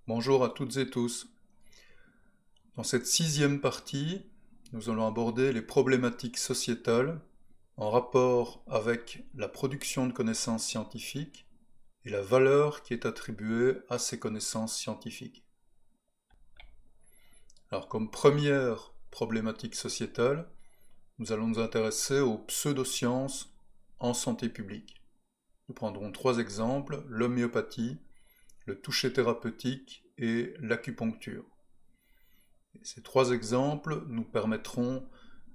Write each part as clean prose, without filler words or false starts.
Bonjour à toutes et tous. Dans cette sixième partie, nous allons aborder les problématiques sociétales en rapport avec la production de connaissances scientifiques et la valeur qui est attribuée à ces connaissances scientifiques. Alors, comme première problématique sociétale, nous allons nous intéresser aux pseudosciences en santé publique. Nous prendrons trois exemples, l'homéopathie, le toucher thérapeutique et l'acupuncture. Ces trois exemples nous permettront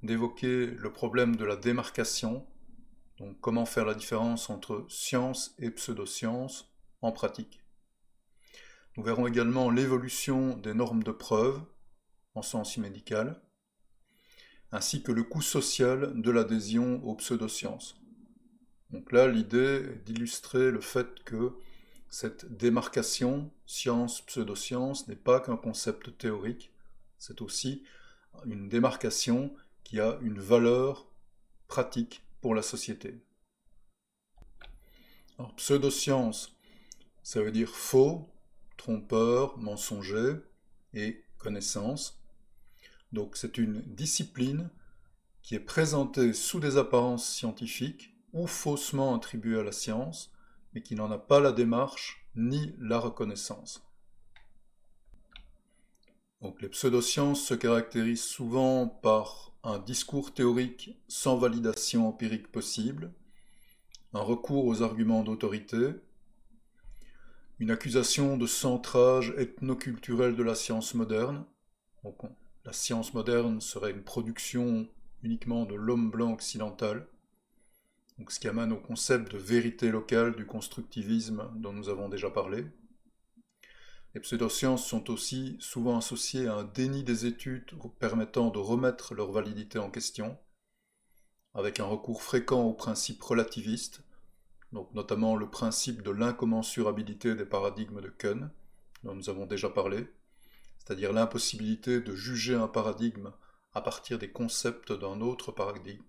d'évoquer le problème de la démarcation, donc comment faire la différence entre science et pseudoscience en pratique. Nous verrons également l'évolution des normes de preuve en sciences médicales, ainsi que le coût social de l'adhésion aux pseudosciences. Donc là, l'idée est d'illustrer le fait que cette démarcation science-pseudoscience n'est pas qu'un concept théorique, c'est aussi une démarcation qui a une valeur pratique pour la société. Alors, pseudoscience, ça veut dire faux, trompeur, mensonger et connaissance. Donc c'est une discipline qui est présentée sous des apparences scientifiques ou faussement attribuée à la science, mais qui n'en a pas la démarche ni la reconnaissance. Donc les pseudosciences se caractérisent souvent par un discours théorique sans validation empirique possible, un recours aux arguments d'autorité, une accusation de centrage ethnoculturel de la science moderne. Donc, la science moderne serait une production uniquement de l'homme blanc occidental, donc ce qui amène au concept de vérité locale du constructivisme dont nous avons déjà parlé. Les pseudosciences sont aussi souvent associées à un déni des études permettant de remettre leur validité en question, avec un recours fréquent aux principes relativistes, donc notamment le principe de l'incommensurabilité des paradigmes de Kuhn, dont nous avons déjà parlé, c'est-à-dire l'impossibilité de juger un paradigme à partir des concepts d'un autre paradigme.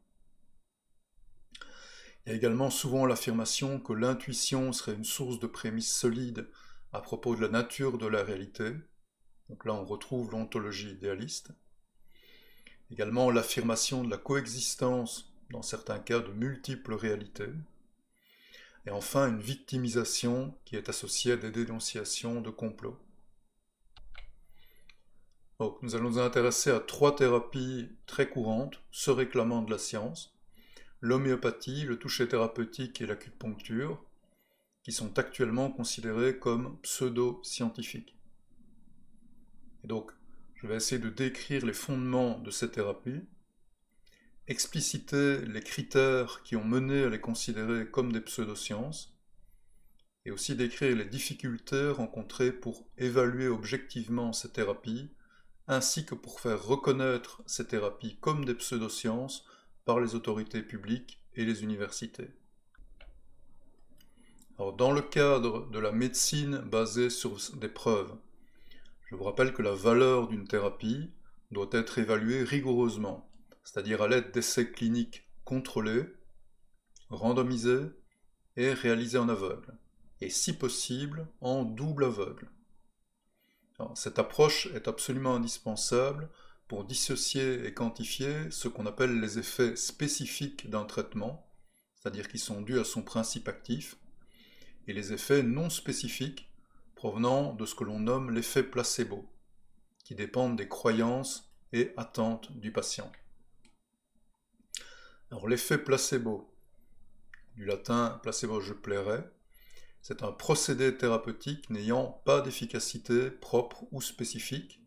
Il y a également souvent l'affirmation que l'intuition serait une source de prémices solides à propos de la nature de la réalité. Donc là, on retrouve l'ontologie idéaliste. Également l'affirmation de la coexistence, dans certains cas, de multiples réalités. Et enfin, une victimisation qui est associée à des dénonciations de complots. Donc, nous allons nous intéresser à trois thérapies très courantes, se réclamant de la science, l'homéopathie, le toucher thérapeutique et l'acupuncture, qui sont actuellement considérées comme pseudo-scientifiques. Et donc, je vais essayer de décrire les fondements de ces thérapies, expliciter les critères qui ont mené à les considérer comme des pseudosciences, et aussi décrire les difficultés rencontrées pour évaluer objectivement ces thérapies, ainsi que pour faire reconnaître ces thérapies comme des pseudosciences par les autorités publiques et les universités. Alors, dans le cadre de la médecine basée sur des preuves, je vous rappelle que la valeur d'une thérapie doit être évaluée rigoureusement, c'est-à-dire à l'aide d'essais cliniques contrôlés, randomisés et réalisés en aveugle, et si possible en double aveugle. Alors, cette approche est absolument indispensable pour dissocier et quantifier ce qu'on appelle les effets spécifiques d'un traitement, c'est-à-dire qui sont dus à son principe actif, et les effets non spécifiques provenant de ce que l'on nomme l'effet placebo, qui dépendent des croyances et attentes du patient. Alors l'effet placebo, du latin placebo je plairais, c'est un procédé thérapeutique n'ayant pas d'efficacité propre ou spécifique,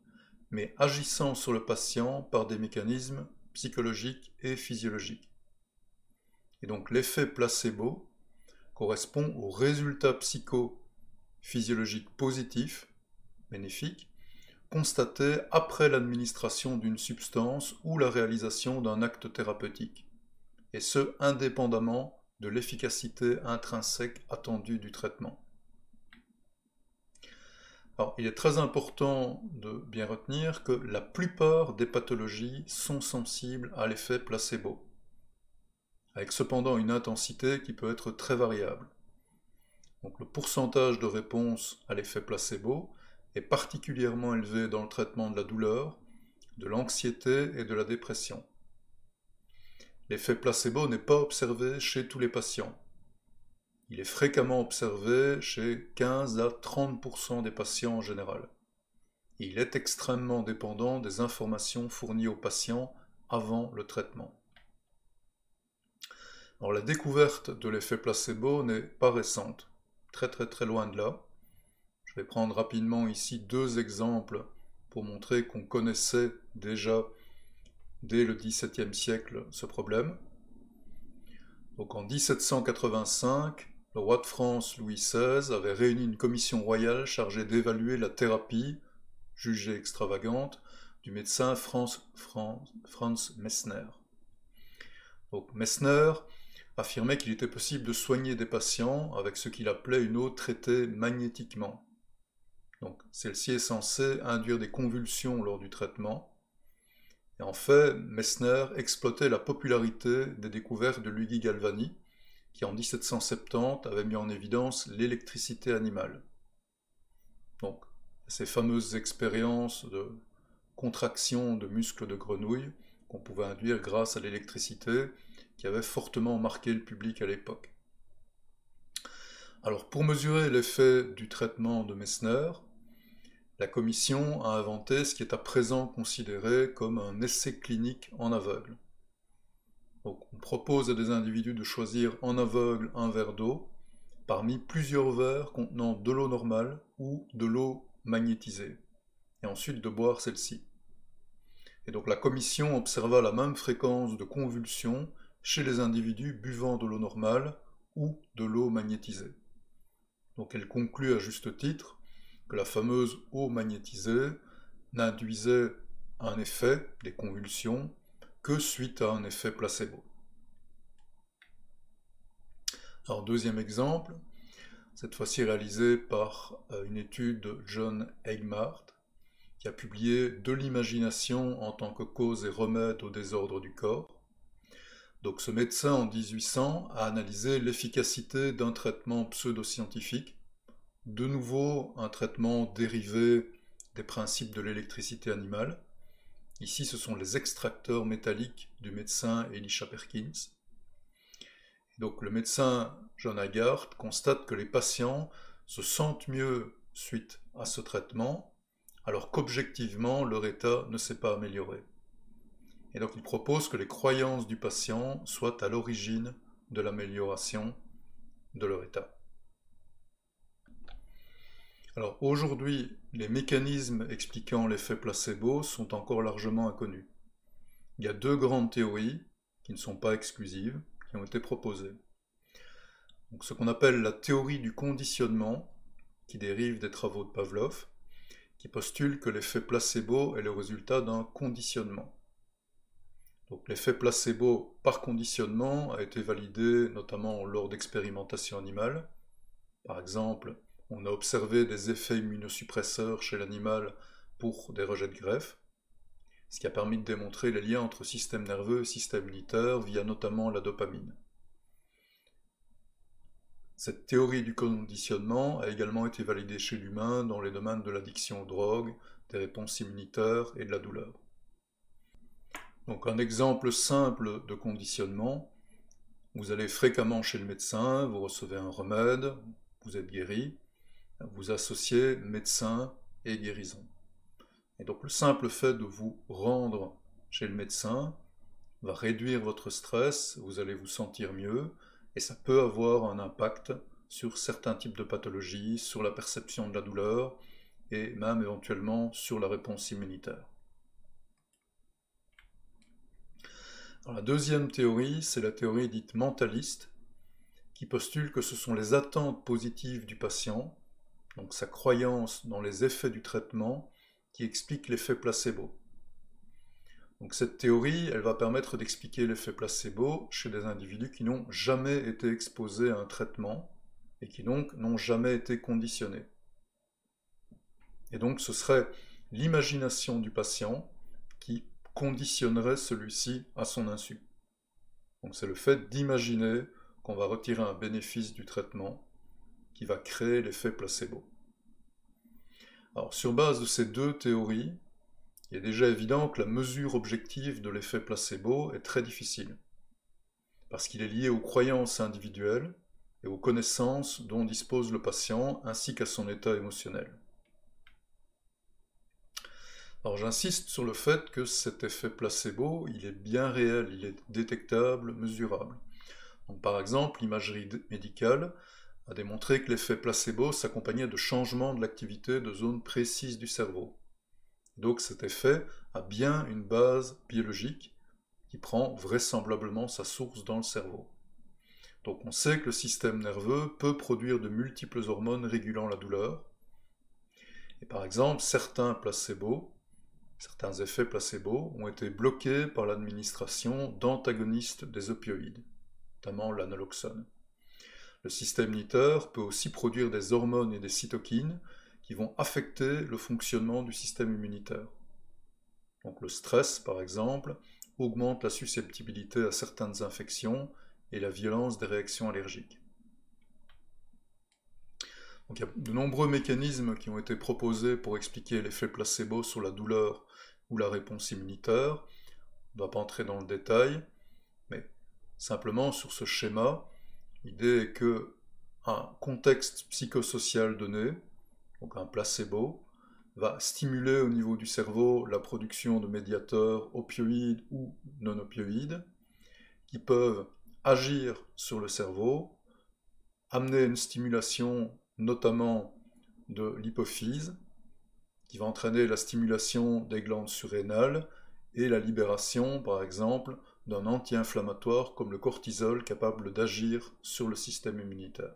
mais agissant sur le patient par des mécanismes psychologiques et physiologiques. Et donc l'effet placebo correspond au résultat psychophysiologique positif, bénéfique, constaté après l'administration d'une substance ou la réalisation d'un acte thérapeutique, et ce indépendamment de l'efficacité intrinsèque attendue du traitement. Alors, il est très important de bien retenir que la plupart des pathologies sont sensibles à l'effet placebo, avec cependant une intensité qui peut être très variable. Donc le pourcentage de réponse à l'effet placebo est particulièrement élevé dans le traitement de la douleur, de l'anxiété et de la dépression. L'effet placebo n'est pas observé chez tous les patients. Il est fréquemment observé chez 15 à 30% des patients en général. Et il est extrêmement dépendant des informations fournies aux patients avant le traitement. Alors, la découverte de l'effet placebo n'est pas récente, très loin de là. Je vais prendre rapidement ici deux exemples pour montrer qu'on connaissait déjà dès le XVIIe siècle ce problème. Donc en 1785, le roi de France Louis XVI avait réuni une commission royale chargée d'évaluer la thérapie, jugée extravagante, du médecin Franz Messner. Donc Messner affirmait qu'il était possible de soigner des patients avec ce qu'il appelait une eau traitée magnétiquement. Donc celle-ci est censée induire des convulsions lors du traitement. Et en fait, Messner exploitait la popularité des découvertes de Luigi Galvani, qui en 1770 avait mis en évidence l'électricité animale. Donc, ces fameuses expériences de contraction de muscles de grenouille qu'on pouvait induire grâce à l'électricité, qui avait fortement marqué le public à l'époque. Alors, pour mesurer l'effet du traitement de Messner, la commission a inventé ce qui est à présent considéré comme un essai clinique en aveugle. Donc, on propose à des individus de choisir en aveugle un verre d'eau parmi plusieurs verres contenant de l'eau normale ou de l'eau magnétisée, et ensuite de boire celle-ci. Et donc la commission observa la même fréquence de convulsions chez les individus buvant de l'eau normale ou de l'eau magnétisée. Donc elle conclut à juste titre que la fameuse eau magnétisée n'induisait un effet, des convulsions, que suite à un effet placebo. Alors deuxième exemple, cette fois-ci réalisé par une étude de John Eggmart, qui a publié De l'imagination en tant que cause et remède au désordre du corps. Donc ce médecin en 1800 a analysé l'efficacité d'un traitement pseudo-scientifique, de nouveau un traitement dérivé des principes de l'électricité animale. Ici ce sont les extracteurs métalliques du médecin Elisha Perkins. Donc le médecin John Eggmart constate que les patients se sentent mieux suite à ce traitement, alors qu'objectivement, leur état ne s'est pas amélioré. Et donc il propose que les croyances du patient soient à l'origine de l'amélioration de leur état. Alors aujourd'hui, les mécanismes expliquant l'effet placebo sont encore largement inconnus. Il y a deux grandes théories, qui ne sont pas exclusives, qui ont été proposées. Donc ce qu'on appelle la théorie du conditionnement, qui dérive des travaux de Pavlov, qui postule que l'effet placebo est le résultat d'un conditionnement. Donc l'effet placebo par conditionnement a été validé notamment lors d'expérimentations animales. Par exemple, on a observé des effets immunosuppresseurs chez l'animal pour des rejets de greffe, ce qui a permis de démontrer les liens entre système nerveux et système immunitaire via notamment la dopamine. Cette théorie du conditionnement a également été validée chez l'humain dans les domaines de l'addiction aux drogues, des réponses immunitaires et de la douleur. Donc un exemple simple de conditionnement, vous allez fréquemment chez le médecin, vous recevez un remède, vous êtes guéri, vous associez médecin et guérison. Et donc le simple fait de vous rendre chez le médecin va réduire votre stress, vous allez vous sentir mieux, et ça peut avoir un impact sur certains types de pathologies, sur la perception de la douleur, et même éventuellement sur la réponse immunitaire. Alors, la deuxième théorie, c'est la théorie dite mentaliste, qui postule que ce sont les attentes positives du patient, donc sa croyance dans les effets du traitement, qui expliquent l'effet placebo. Donc cette théorie, elle va permettre d'expliquer l'effet placebo chez des individus qui n'ont jamais été exposés à un traitement et qui donc n'ont jamais été conditionnés. Et donc ce serait l'imagination du patient qui conditionnerait celui-ci à son insu. Donc c'est le fait d'imaginer qu'on va retirer un bénéfice du traitement qui va créer l'effet placebo. Alors, sur base de ces deux théories, il est déjà évident que la mesure objective de l'effet placebo est très difficile, parce qu'il est lié aux croyances individuelles et aux connaissances dont dispose le patient, ainsi qu'à son état émotionnel. Alors j'insiste sur le fait que cet effet placebo, il est bien réel, il est détectable, mesurable. Donc, par exemple, l'imagerie médicale a démontré que l'effet placebo s'accompagnait de changements de l'activité de zones précises du cerveau. Donc cet effet a bien une base biologique qui prend vraisemblablement sa source dans le cerveau. Donc on sait que le système nerveux peut produire de multiples hormones régulant la douleur. Et par exemple, certains effets placebo ont été bloqués par l'administration d'antagonistes des opioïdes, notamment l'analoxone. Le système niteur peut aussi produire des hormones et des cytokines qui vont affecter le fonctionnement du système immunitaire. Donc le stress, par exemple, augmente la susceptibilité à certaines infections et la violence des réactions allergiques. Donc, il y a de nombreux mécanismes qui ont été proposés pour expliquer l'effet placebo sur la douleur ou la réponse immunitaire. On ne doit pas entrer dans le détail, mais simplement sur ce schéma, l'idée est que un contexte psychosocial donné, donc un placebo, va stimuler au niveau du cerveau la production de médiateurs opioïdes ou non opioïdes qui peuvent agir sur le cerveau, amener une stimulation notamment de l'hypophyse, qui va entraîner la stimulation des glandes surrénales et la libération, par exemple, d'un anti-inflammatoire comme le cortisol capable d'agir sur le système immunitaire.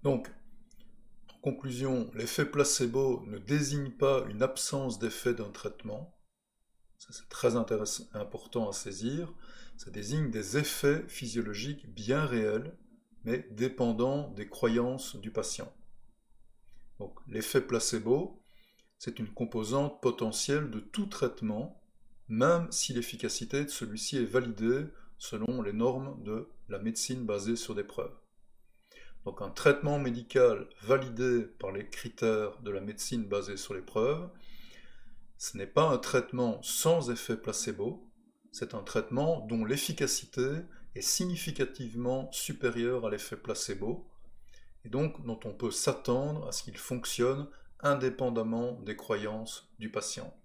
Donc, en conclusion, l'effet placebo ne désigne pas une absence d'effet d'un traitement. Ça, c'est très important à saisir. Ça désigne des effets physiologiques bien réels, mais dépendant des croyances du patient. Donc, l'effet placebo, c'est une composante potentielle de tout traitement, même si l'efficacité de celui-ci est validée selon les normes de la médecine basée sur des preuves. Donc un traitement médical validé par les critères de la médecine basée sur les preuves, ce n'est pas un traitement sans effet placebo, c'est un traitement dont l'efficacité est significativement supérieure à l'effet placebo, et donc dont on peut s'attendre à ce qu'il fonctionne indépendamment des croyances du patient.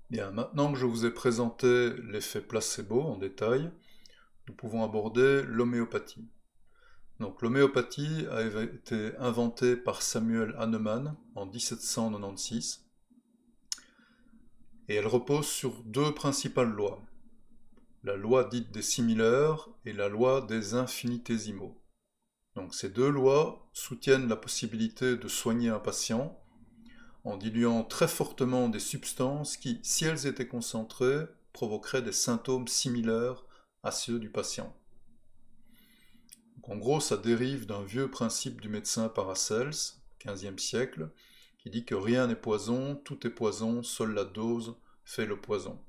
Bien, maintenant que je vous ai présenté l'effet placebo en détail, nous pouvons aborder l'homéopathie. Donc l'homéopathie a été inventée par Samuel Hahnemann en 1796 et elle repose sur deux principales lois. La loi dite des similaires et la loi des infinitésimaux. Donc ces deux lois soutiennent la possibilité de soigner un patient en diluant très fortement des substances qui, si elles étaient concentrées, provoqueraient des symptômes similaires à ceux du patient. Donc, en gros, ça dérive d'un vieux principe du médecin Paracels, 15e siècle, qui dit que rien n'est poison, tout est poison, seule la dose fait le poison.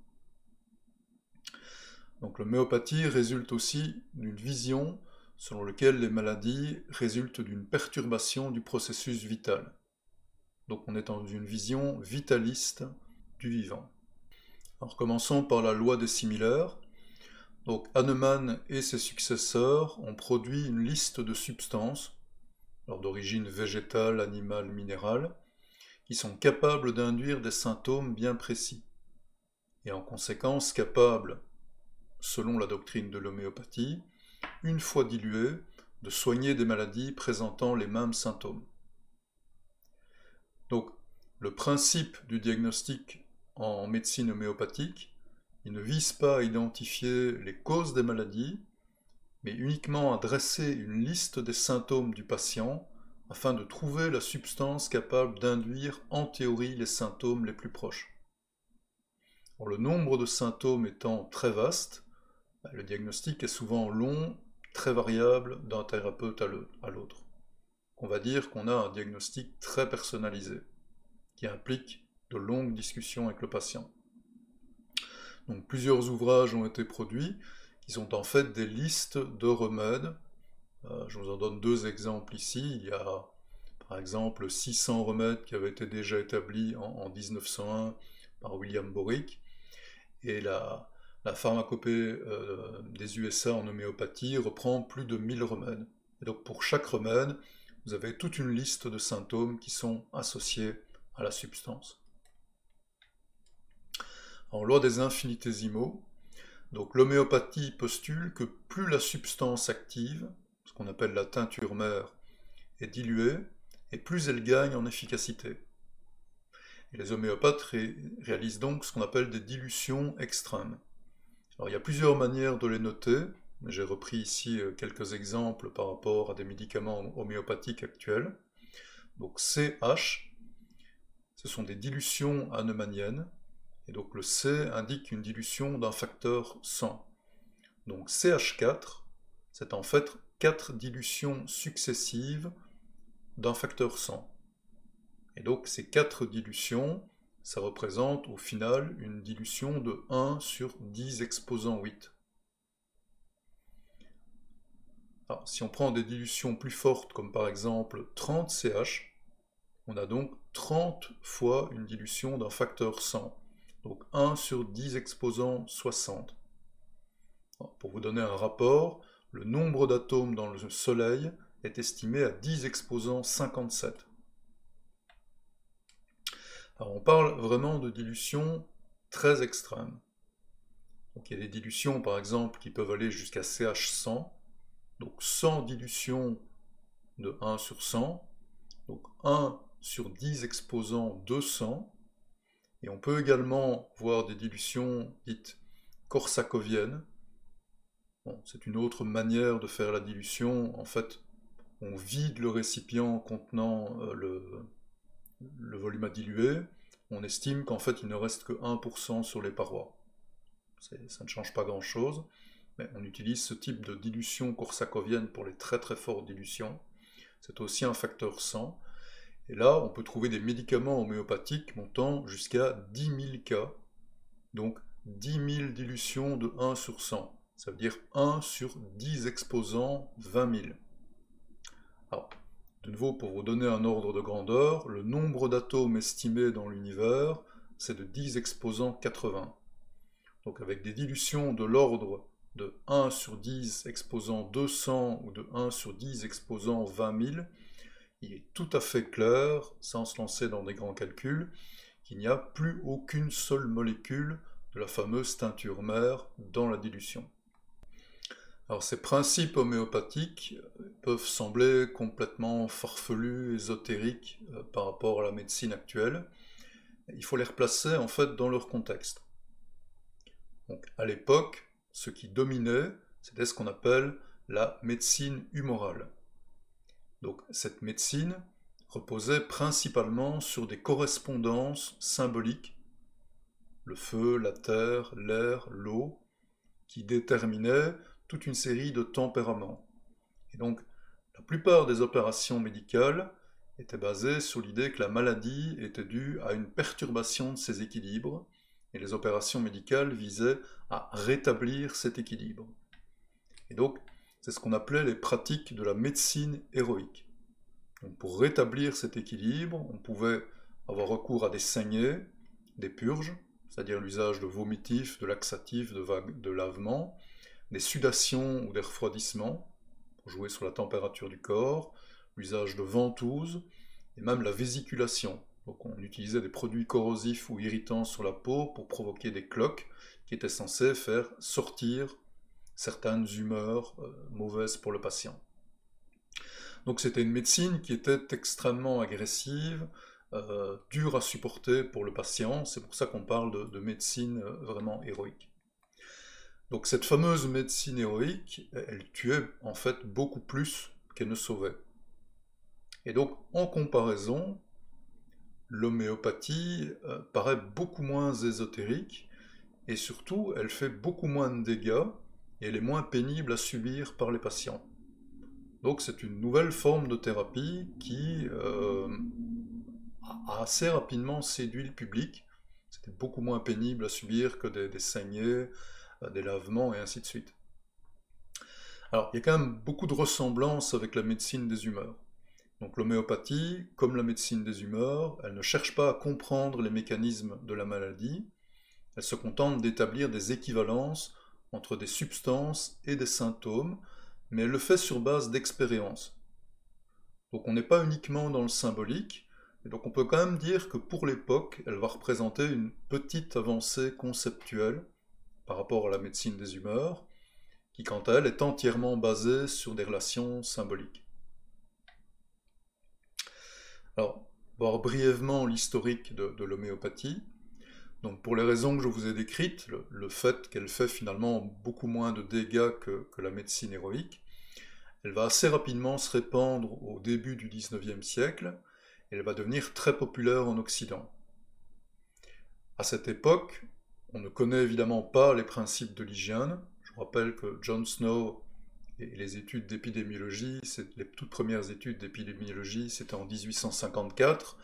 Donc l'homéopathie résulte aussi d'une vision selon laquelle les maladies résultent d'une perturbation du processus vital. Donc on est dans une vision vitaliste du vivant. Alors commençons par la loi des similaires. Donc Hahnemann et ses successeurs ont produit une liste de substances, d'origine végétale, animale, minérale, qui sont capables d'induire des symptômes bien précis, et en conséquence capables, selon la doctrine de l'homéopathie, une fois diluées, de soigner des maladies présentant les mêmes symptômes. Donc, le principe du diagnostic en médecine homéopathique, il ne vise pas à identifier les causes des maladies, mais uniquement à dresser une liste des symptômes du patient afin de trouver la substance capable d'induire en théorie les symptômes les plus proches. Alors, le nombre de symptômes étant très vaste, le diagnostic est souvent long, très variable d'un thérapeute à l'autre. On va dire qu'on a un diagnostic très personnalisé, qui implique de longues discussions avec le patient. Donc plusieurs ouvrages ont été produits, qui sont en fait des listes de remèdes Je vous en donne deux exemples ici. Il y a par exemple 600 remèdes qui avaient été déjà établis en 1901 par William Boric, et la pharmacopée des USA en homéopathie reprend plus de 1000 remèdes. Et donc pour chaque remède, vous avez toute une liste de symptômes qui sont associés à la substance. En loi des infinitésimaux, donc l'homéopathie postule que plus la substance active, ce qu'on appelle la teinture mère, est diluée, et plus elle gagne en efficacité. Et les homéopathes réalisent donc ce qu'on appelle des dilutions extrêmes. Alors il y a plusieurs manières de les noter, mais j'ai repris ici quelques exemples par rapport à des médicaments homéopathiques actuels. Donc CH, ce sont des dilutions hahnemanniennes, et donc le C indique une dilution d'un facteur 100. Donc CH4, c'est en fait 4 dilutions successives d'un facteur 100. Et donc ces 4 dilutions, ça représente au final une dilution de 1 sur 10 exposant 8. Alors, si on prend des dilutions plus fortes, comme par exemple 30 CH, on a donc 30 fois une dilution d'un facteur 100. Donc 1 sur 10 exposant 60. Alors, pour vous donner un rapport, le nombre d'atomes dans le Soleil est estimé à 10 exposant 57. Alors on parle vraiment de dilutions très extrêmes. Donc il y a des dilutions par exemple qui peuvent aller jusqu'à CH100, donc 100 dilutions de 1 sur 100, donc 1 sur 10 exposant 200, et on peut également voir des dilutions dites korsakoviennes. Bon, c'est une autre manière de faire la dilution. En fait, on vide le récipient contenant le volume à diluer. On estime qu'en fait il ne reste que 1% sur les parois. Ça ne change pas grand-chose, mais on utilise ce type de dilution korsakovienne pour les très très fortes dilutions. C'est aussi un facteur 100. Et là, on peut trouver des médicaments homéopathiques montant jusqu'à 10 000 cas. Donc 10 000 dilutions de 1 sur 100. Ça veut dire 1 sur 10 exposants 20 000. Alors, de nouveau, pour vous donner un ordre de grandeur, le nombre d'atomes estimé dans l'univers, c'est de 10 exposant 80. Donc avec des dilutions de l'ordre de 1 sur 10 exposant 200 ou de 1 sur 10 exposant 20 000, il est tout à fait clair, sans se lancer dans des grands calculs, qu'il n'y a plus aucune seule molécule de la fameuse teinture mère dans la dilution. Alors ces principes homéopathiques peuvent sembler complètement farfelus, ésotériques par rapport à la médecine actuelle. Il faut les replacer en fait dans leur contexte. Donc à l'époque, ce qui dominait, c'était ce qu'on appelle la médecine humorale. Donc cette médecine reposait principalement sur des correspondances symboliques, le feu, la terre, l'air, l'eau, qui déterminaient toute une série de tempéraments. Et donc, la plupart des opérations médicales étaient basées sur l'idée que la maladie était due à une perturbation de ces équilibres, et les opérations médicales visaient à rétablir cet équilibre. Et donc, c'est ce qu'on appelait les pratiques de la médecine héroïque. Donc, pour rétablir cet équilibre, on pouvait avoir recours à des saignées, des purges, c'est-à-dire l'usage de vomitifs, de laxatifs, de lavements, des sudations ou des refroidissements, pour jouer sur la température du corps, l'usage de ventouses, et même la vésiculation. Donc on utilisait des produits corrosifs ou irritants sur la peau pour provoquer des cloques qui étaient censés faire sortir certaines humeurs mauvaises pour le patient. Donc c'était une médecine qui était extrêmement agressive, dure à supporter pour le patient, c'est pour ça qu'on parle de médecine vraiment héroïque. Donc cette fameuse médecine héroïque, elle tuait en fait beaucoup plus qu'elle ne sauvait. Et donc en comparaison, l'homéopathie paraît beaucoup moins ésotérique, et surtout elle fait beaucoup moins de dégâts, et elle est moins pénible à subir par les patients. Donc c'est une nouvelle forme de thérapie qui a assez rapidement séduit le public. C'était beaucoup moins pénible à subir que des saignées, des lavements et ainsi de suite. Alors, il y a quand même beaucoup de ressemblances avec la médecine des humeurs. Donc l'homéopathie, comme la médecine des humeurs, elle ne cherche pas à comprendre les mécanismes de la maladie, elle se contente d'établir des équivalences entre des substances et des symptômes, mais elle le fait sur base d'expériences. Donc on n'est pas uniquement dans le symbolique, et donc on peut quand même dire que pour l'époque, elle va représenter une petite avancée conceptuelle par rapport à la médecine des humeurs, qui quant à elle est entièrement basée sur des relations symboliques. Alors, voir brièvement l'historique de l'homéopathie. Donc pour les raisons que je vous ai décrites, le fait qu'elle fait finalement beaucoup moins de dégâts que la médecine héroïque, elle va assez rapidement se répandre au début du XIXe siècle, et elle va devenir très populaire en Occident. À cette époque, on ne connaît évidemment pas les principes de l'hygiène. Je vous rappelle que John Snow et les études d'épidémiologie, les toutes premières études d'épidémiologie, c'était en 1854.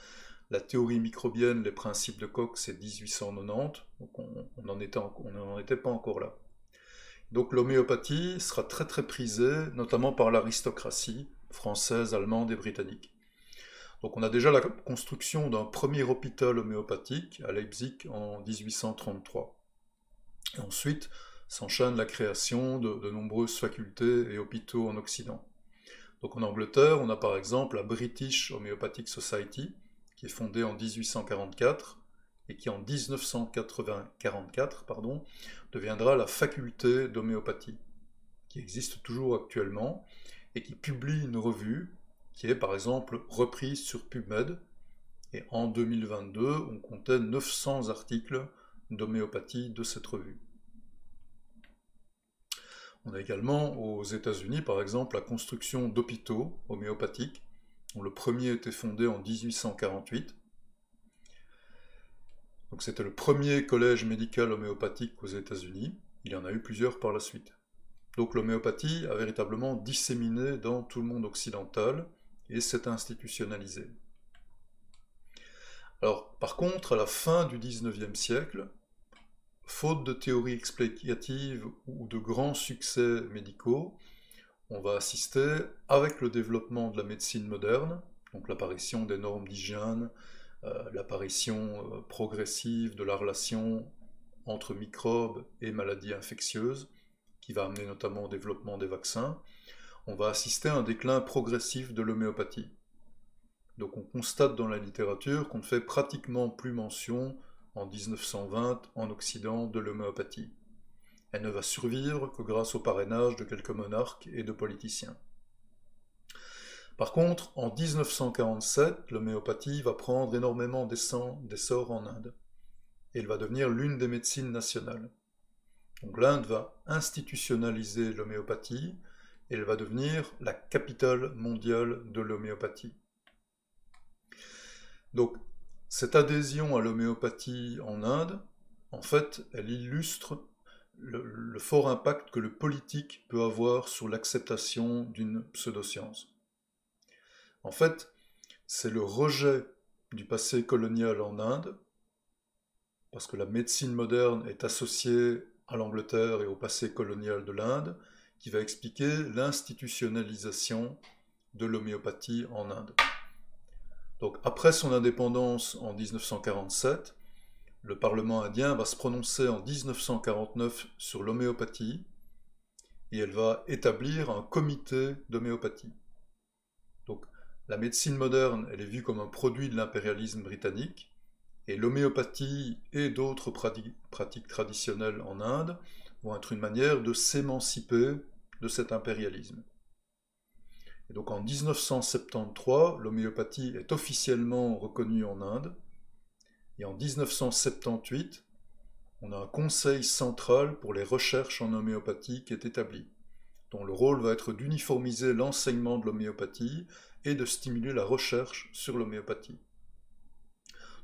La théorie microbienne, les principes de Koch, c'est 1890, donc on n'en était pas encore là. Donc l'homéopathie sera très très prisée, notamment par l'aristocratie française, allemande et britannique. Donc on a déjà la construction d'un premier hôpital homéopathique à Leipzig en 1833. Et ensuite s'enchaîne la création de nombreuses facultés et hôpitaux en Occident. Donc en Angleterre, on a par exemple la British Homeopathic Society, qui est fondée en 1844 et qui en 1944 deviendra la faculté d'homéopathie, qui existe toujours actuellement et qui publie une revue qui est par exemple reprise sur PubMed. Et en 2022, on comptait 900 articles d'homéopathie de cette revue. On a également aux États-Unis, par exemple, la construction d'hôpitaux homéopathiques, dont le premier a été fondé en 1848. Donc c'était le premier collège médical homéopathique aux États-Unis. Il y en a eu plusieurs par la suite. Donc l'homéopathie a véritablement disséminé dans tout le monde occidental et s'est institutionnalisée. Alors, par contre, à la fin du XIXe siècle, faute de théories explicatives ou de grands succès médicaux, on va assister, avec le développement de la médecine moderne, donc l'apparition des normes d'hygiène, l'apparition progressive de la relation entre microbes et maladies infectieuses, qui va amener notamment au développement des vaccins, on va assister à un déclin progressif de l'homéopathie. Donc on constate dans la littérature qu'on ne fait pratiquement plus mention en 1920 en Occident de l'homéopathie. Elle ne va survivre que grâce au parrainage de quelques monarques et de politiciens. Par contre, en 1947, l'homéopathie va prendre énormément d'essor en Inde. Et elle va devenir l'une des médecines nationales. Donc l'Inde va institutionnaliser l'homéopathie et elle va devenir la capitale mondiale de l'homéopathie. Donc cette adhésion à l'homéopathie en Inde, en fait, elle illustre le fort impact que le politique peut avoir sur l'acceptation d'une pseudoscience. En fait, c'est le rejet du passé colonial en Inde, parce que la médecine moderne est associée à l'Angleterre et au passé colonial de l'Inde, qui va expliquer l'institutionnalisation de l'homéopathie en Inde. Donc après son indépendance en 1947, le Parlement indien va se prononcer en 1949 sur l'homéopathie et elle va établir un comité d'homéopathie. Donc la médecine moderne, elle est vue comme un produit de l'impérialisme britannique et l'homéopathie et d'autres pratiques traditionnelles en Inde vont être une manière de s'émanciper de cet impérialisme. Et donc en 1973, l'homéopathie est officiellement reconnue en Inde. Et en 1978, on a un conseil central pour les recherches en homéopathie qui est établi, dont le rôle va être d'uniformiser l'enseignement de l'homéopathie et de stimuler la recherche sur l'homéopathie.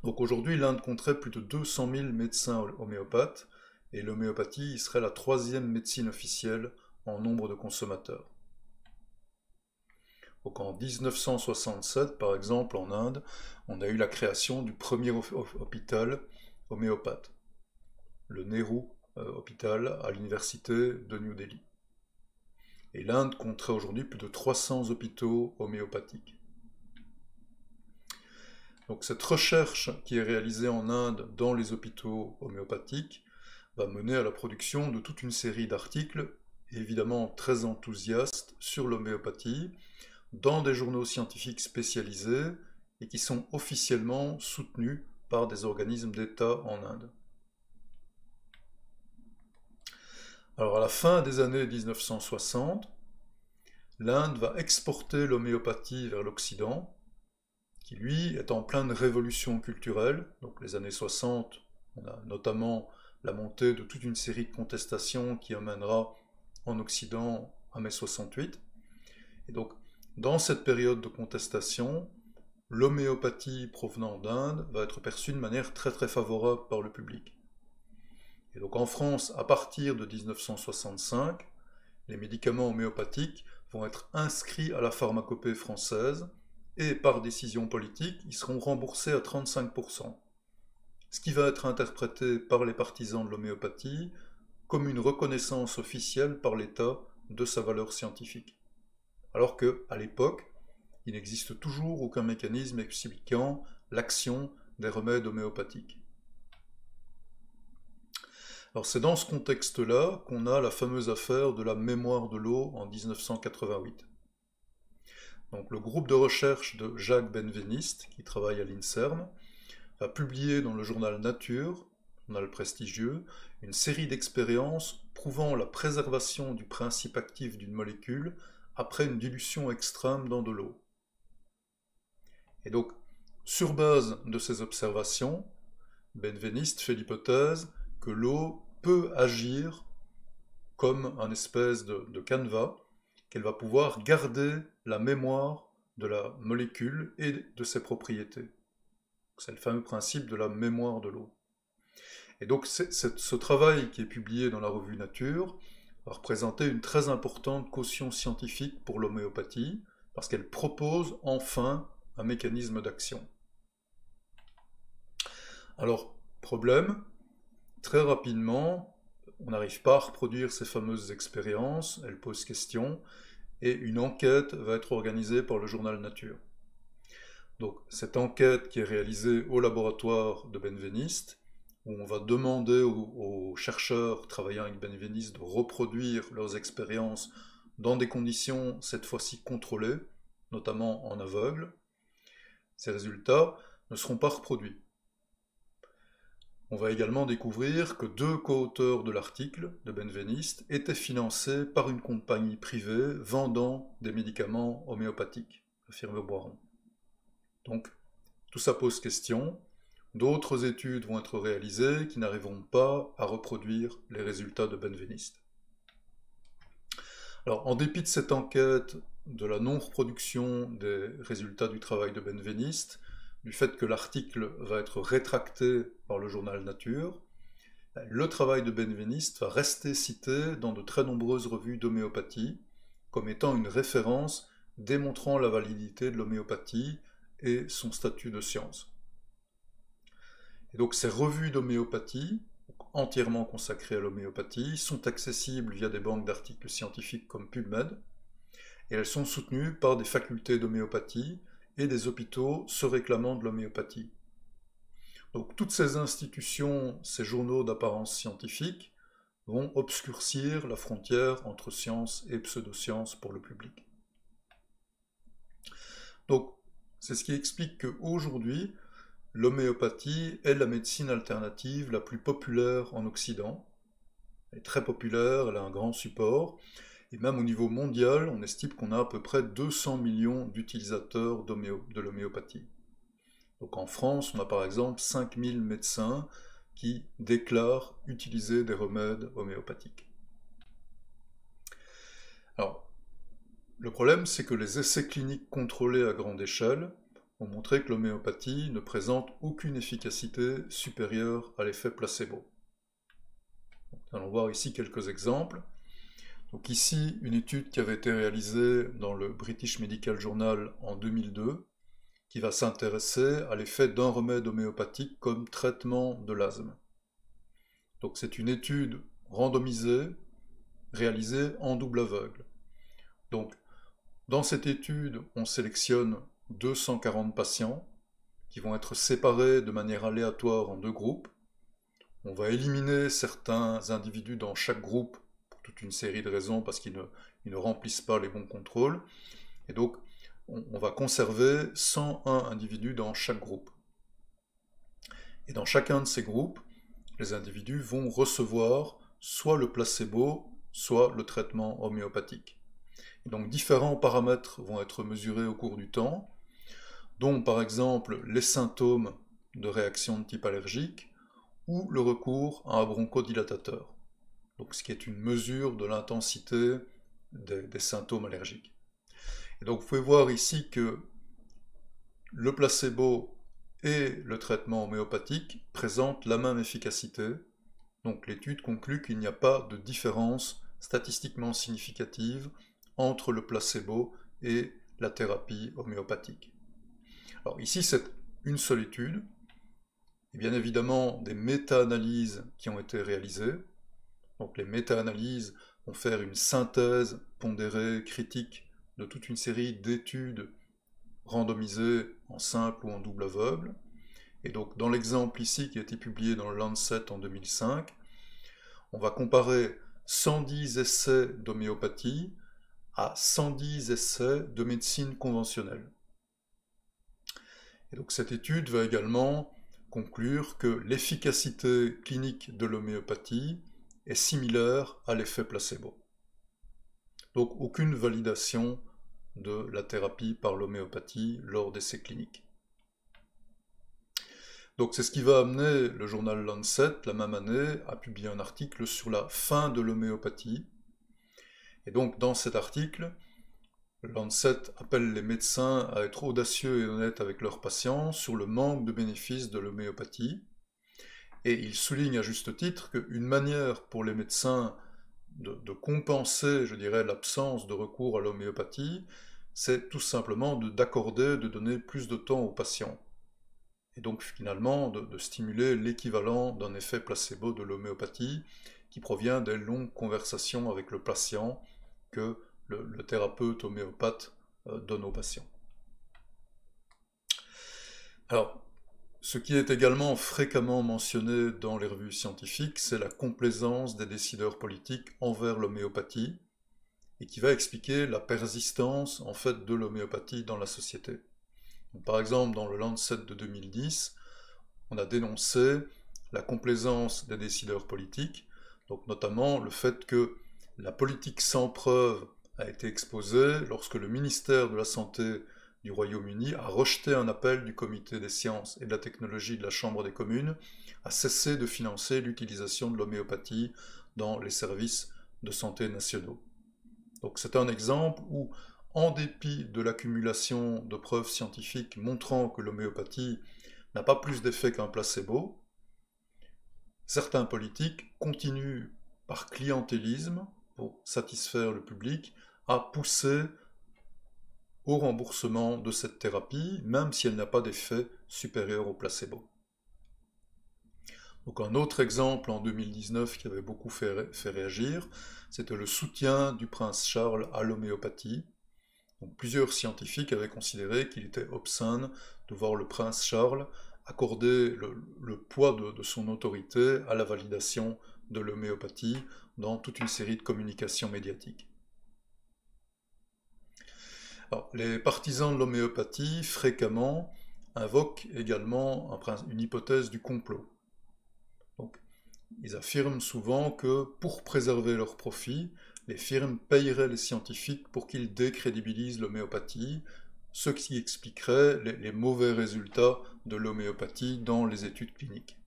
Donc aujourd'hui, l'Inde compterait plus de 200 000 médecins homéopathes, et l'homéopathie serait la troisième médecine officielle en nombre de consommateurs. Donc en 1967, par exemple, en Inde, on a eu la création du premier hôpital homéopathe, le Nehru Hospital à l'université de New Delhi. Et l'Inde compterait aujourd'hui plus de 300 hôpitaux homéopathiques. Donc cette recherche qui est réalisée en Inde dans les hôpitaux homéopathiques va mener à la production de toute une série d'articles, évidemment très enthousiastes, sur l'homéopathie, dans des journaux scientifiques spécialisés et qui sont officiellement soutenus par des organismes d'État en Inde. Alors à la fin des années 1960, l'Inde va exporter l'homéopathie vers l'Occident, qui lui est en pleine révolution culturelle. Donc les années 60, on a notamment la montée de toute une série de contestations qui amènera en Occident à mai 68. Et donc dans cette période de contestation, l'homéopathie provenant d'Inde va être perçue de manière très très favorable par le public. Et donc en France, à partir de 1965, les médicaments homéopathiques vont être inscrits à la pharmacopée française et par décision politique, ils seront remboursés à 35%. Ce qui va être interprété par les partisans de l'homéopathie comme une reconnaissance officielle par l'État de sa valeur scientifique. Alors qu'à l'époque, il n'existe toujours aucun mécanisme expliquant l'action des remèdes homéopathiques. Alors c'est dans ce contexte-là qu'on a la fameuse affaire de la mémoire de l'eau en 1988. Donc, le groupe de recherche de Jacques Benveniste, qui travaille à l'INSERM, a publié dans le journal Nature, journal prestigieux, une série d'expériences prouvant la préservation du principe actif d'une molécule après une dilution extrême dans de l'eau. Et donc, sur base de ces observations, Benveniste fait l'hypothèse que l'eau peut agir comme un espèce de canevas, qu'elle va pouvoir garder la mémoire de la molécule et de ses propriétés. C'est le fameux principe de la mémoire de l'eau. Et donc ce travail qui est publié dans la revue Nature va représenter une très importante caution scientifique pour l'homéopathie, parce qu'elle propose enfin un mécanisme d'action. Alors, problème, très rapidement, on n'arrive pas à reproduire ces fameuses expériences, elles posent question, et une enquête va être organisée par le journal Nature. Donc cette enquête qui est réalisée au laboratoire de Benveniste, où on va demander aux chercheurs travaillant avec Benveniste de reproduire leurs expériences dans des conditions cette fois-ci contrôlées, notamment en aveugle, ces résultats ne seront pas reproduits. On va également découvrir que 2 co-auteurs de l'article de Benveniste étaient financés par une compagnie privée vendant des médicaments homéopathiques, la firme Boiron. Donc, tout ça pose question. D'autres études vont être réalisées qui n'arriveront pas à reproduire les résultats de Benveniste. Alors, en dépit de cette enquête, de la non-reproduction des résultats du travail de Benveniste, du fait que l'article va être rétracté par le journal Nature, le travail de Benveniste va rester cité dans de très nombreuses revues d'homéopathie comme étant une référence démontrant la validité de l'homéopathie et son statut de science. Et donc ces revues d'homéopathie, entièrement consacrées à l'homéopathie, sont accessibles via des banques d'articles scientifiques comme PubMed, et elles sont soutenues par des facultés d'homéopathie et des hôpitaux se réclamant de l'homéopathie. Donc toutes ces institutions, ces journaux d'apparence scientifique, vont obscurcir la frontière entre science et pseudoscience pour le public. Donc c'est ce qui explique qu'aujourd'hui, l'homéopathie est la médecine alternative la plus populaire en Occident. Elle est très populaire, elle a un grand support, et même au niveau mondial, on estime qu'on a à peu près 200 millions d'utilisateurs de l'homéopathie. Donc en France, on a par exemple 5000 médecins qui déclarent utiliser des remèdes homéopathiques. Alors, le problème, c'est que les essais cliniques contrôlés à grande échelle ont montré que l'homéopathie ne présente aucune efficacité supérieure à l'effet placebo. Nous allons voir ici quelques exemples. Donc ici, une étude qui avait été réalisée dans le British Medical Journal en 2002, qui va s'intéresser à l'effet d'un remède homéopathique comme traitement de l'asthme. Donc c'est une étude randomisée, réalisée en double aveugle. Donc, dans cette étude, on sélectionne 240 patients qui vont être séparés de manière aléatoire en deux groupes. On va éliminer certains individus dans chaque groupe pour toute une série de raisons parce qu'ils ne remplissent pas les bons contrôles. Et donc, on va conserver 101 individus dans chaque groupe. Et dans chacun de ces groupes, les individus vont recevoir soit le placebo, soit le traitement homéopathique. Et donc différents paramètres vont être mesurés au cours du temps, dont par exemple les symptômes de réaction de type allergique ou le recours à un bronchodilatateur, donc ce qui est une mesure de l'intensité des symptômes allergiques. Et donc vous pouvez voir ici que le placebo et le traitement homéopathique présentent la même efficacité. Donc l'étude conclut qu'il n'y a pas de différence statistiquement significative entre le placebo et la thérapie homéopathique. Alors ici c'est une seule étude, et bien évidemment des méta-analyses qui ont été réalisées. Donc les méta-analyses vont faire une synthèse pondérée, critique de toute une série d'études randomisées en simple ou en double aveugle. Et donc dans l'exemple ici qui a été publié dans le Lancet en 2005, on va comparer 110 essais d'homéopathie à 110 essais de médecine conventionnelle. Et donc cette étude va également conclure que l'efficacité clinique de l'homéopathie est similaire à l'effet placebo. Donc aucune validation de la thérapie par l'homéopathie lors d'essais cliniques. Donc c'est ce qui va amener le journal Lancet, la même année, à publier un article sur la fin de l'homéopathie. Et donc dans cet article, Lancet appelle les médecins à être audacieux et honnêtes avec leurs patients sur le manque de bénéfices de l'homéopathie. Et il souligne à juste titre qu'une manière pour les médecins de compenser, je dirais, l'absence de recours à l'homéopathie, c'est tout simplement d'accorder, de donner plus de temps aux patients. Et donc finalement de stimuler l'équivalent d'un effet placebo de l'homéopathie qui provient des longues conversations avec le patient que le thérapeute homéopathe donne aux patients. Alors, ce qui est également fréquemment mentionné dans les revues scientifiques, c'est la complaisance des décideurs politiques envers l'homéopathie, et qui va expliquer la persistance en fait de l'homéopathie dans la société. Donc, par exemple, dans le Lancet de 2010, on a dénoncé la complaisance des décideurs politiques, donc notamment le fait que la politique sans preuve a été exposée lorsque le ministère de la Santé du Royaume-Uni a rejeté un appel du Comité des sciences et de la technologie de la Chambre des communes à cesser de financer l'utilisation de l'homéopathie dans les services de santé nationaux. Donc c'est un exemple où, en dépit de l'accumulation de preuves scientifiques montrant que l'homéopathie n'a pas plus d'effet qu'un placebo, certains politiques continuent par clientélisme, pour satisfaire le public, à pousser au remboursement de cette thérapie, même si elle n'a pas d'effet supérieur au placebo. Donc un autre exemple en 2019 qui avait beaucoup fait réagir, c'était le soutien du prince Charles à l'homéopathie. Donc plusieurs scientifiques avaient considéré qu'il était obscène de voir le prince Charles accorder le poids de son autorité à la validation de l'homéopathie dans toute une série de communications médiatiques. Alors, les partisans de l'homéopathie, fréquemment, invoquent également une hypothèse du complot. Donc, ils affirment souvent que, pour préserver leurs profits, les firmes paieraient les scientifiques pour qu'ils décrédibilisent l'homéopathie, ce qui expliquerait les mauvais résultats de l'homéopathie dans les études cliniques.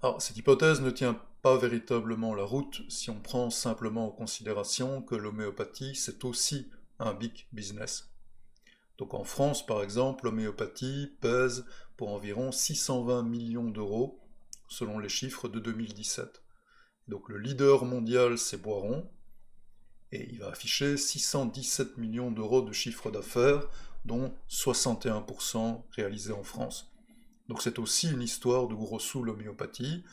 Alors, cette hypothèse ne tient pas véritablement la route si on prend simplement en considération que l'homéopathie, c'est aussi un big business. Donc en France, par exemple, l'homéopathie pèse pour environ 620 millions d'euros, selon les chiffres de 2017. Donc le leader mondial, c'est Boiron, et il va afficher 617 millions d'euros de chiffre d'affaires, dont 61% réalisés en France. Donc c'est aussi une histoire de gros sous l'homéopathie,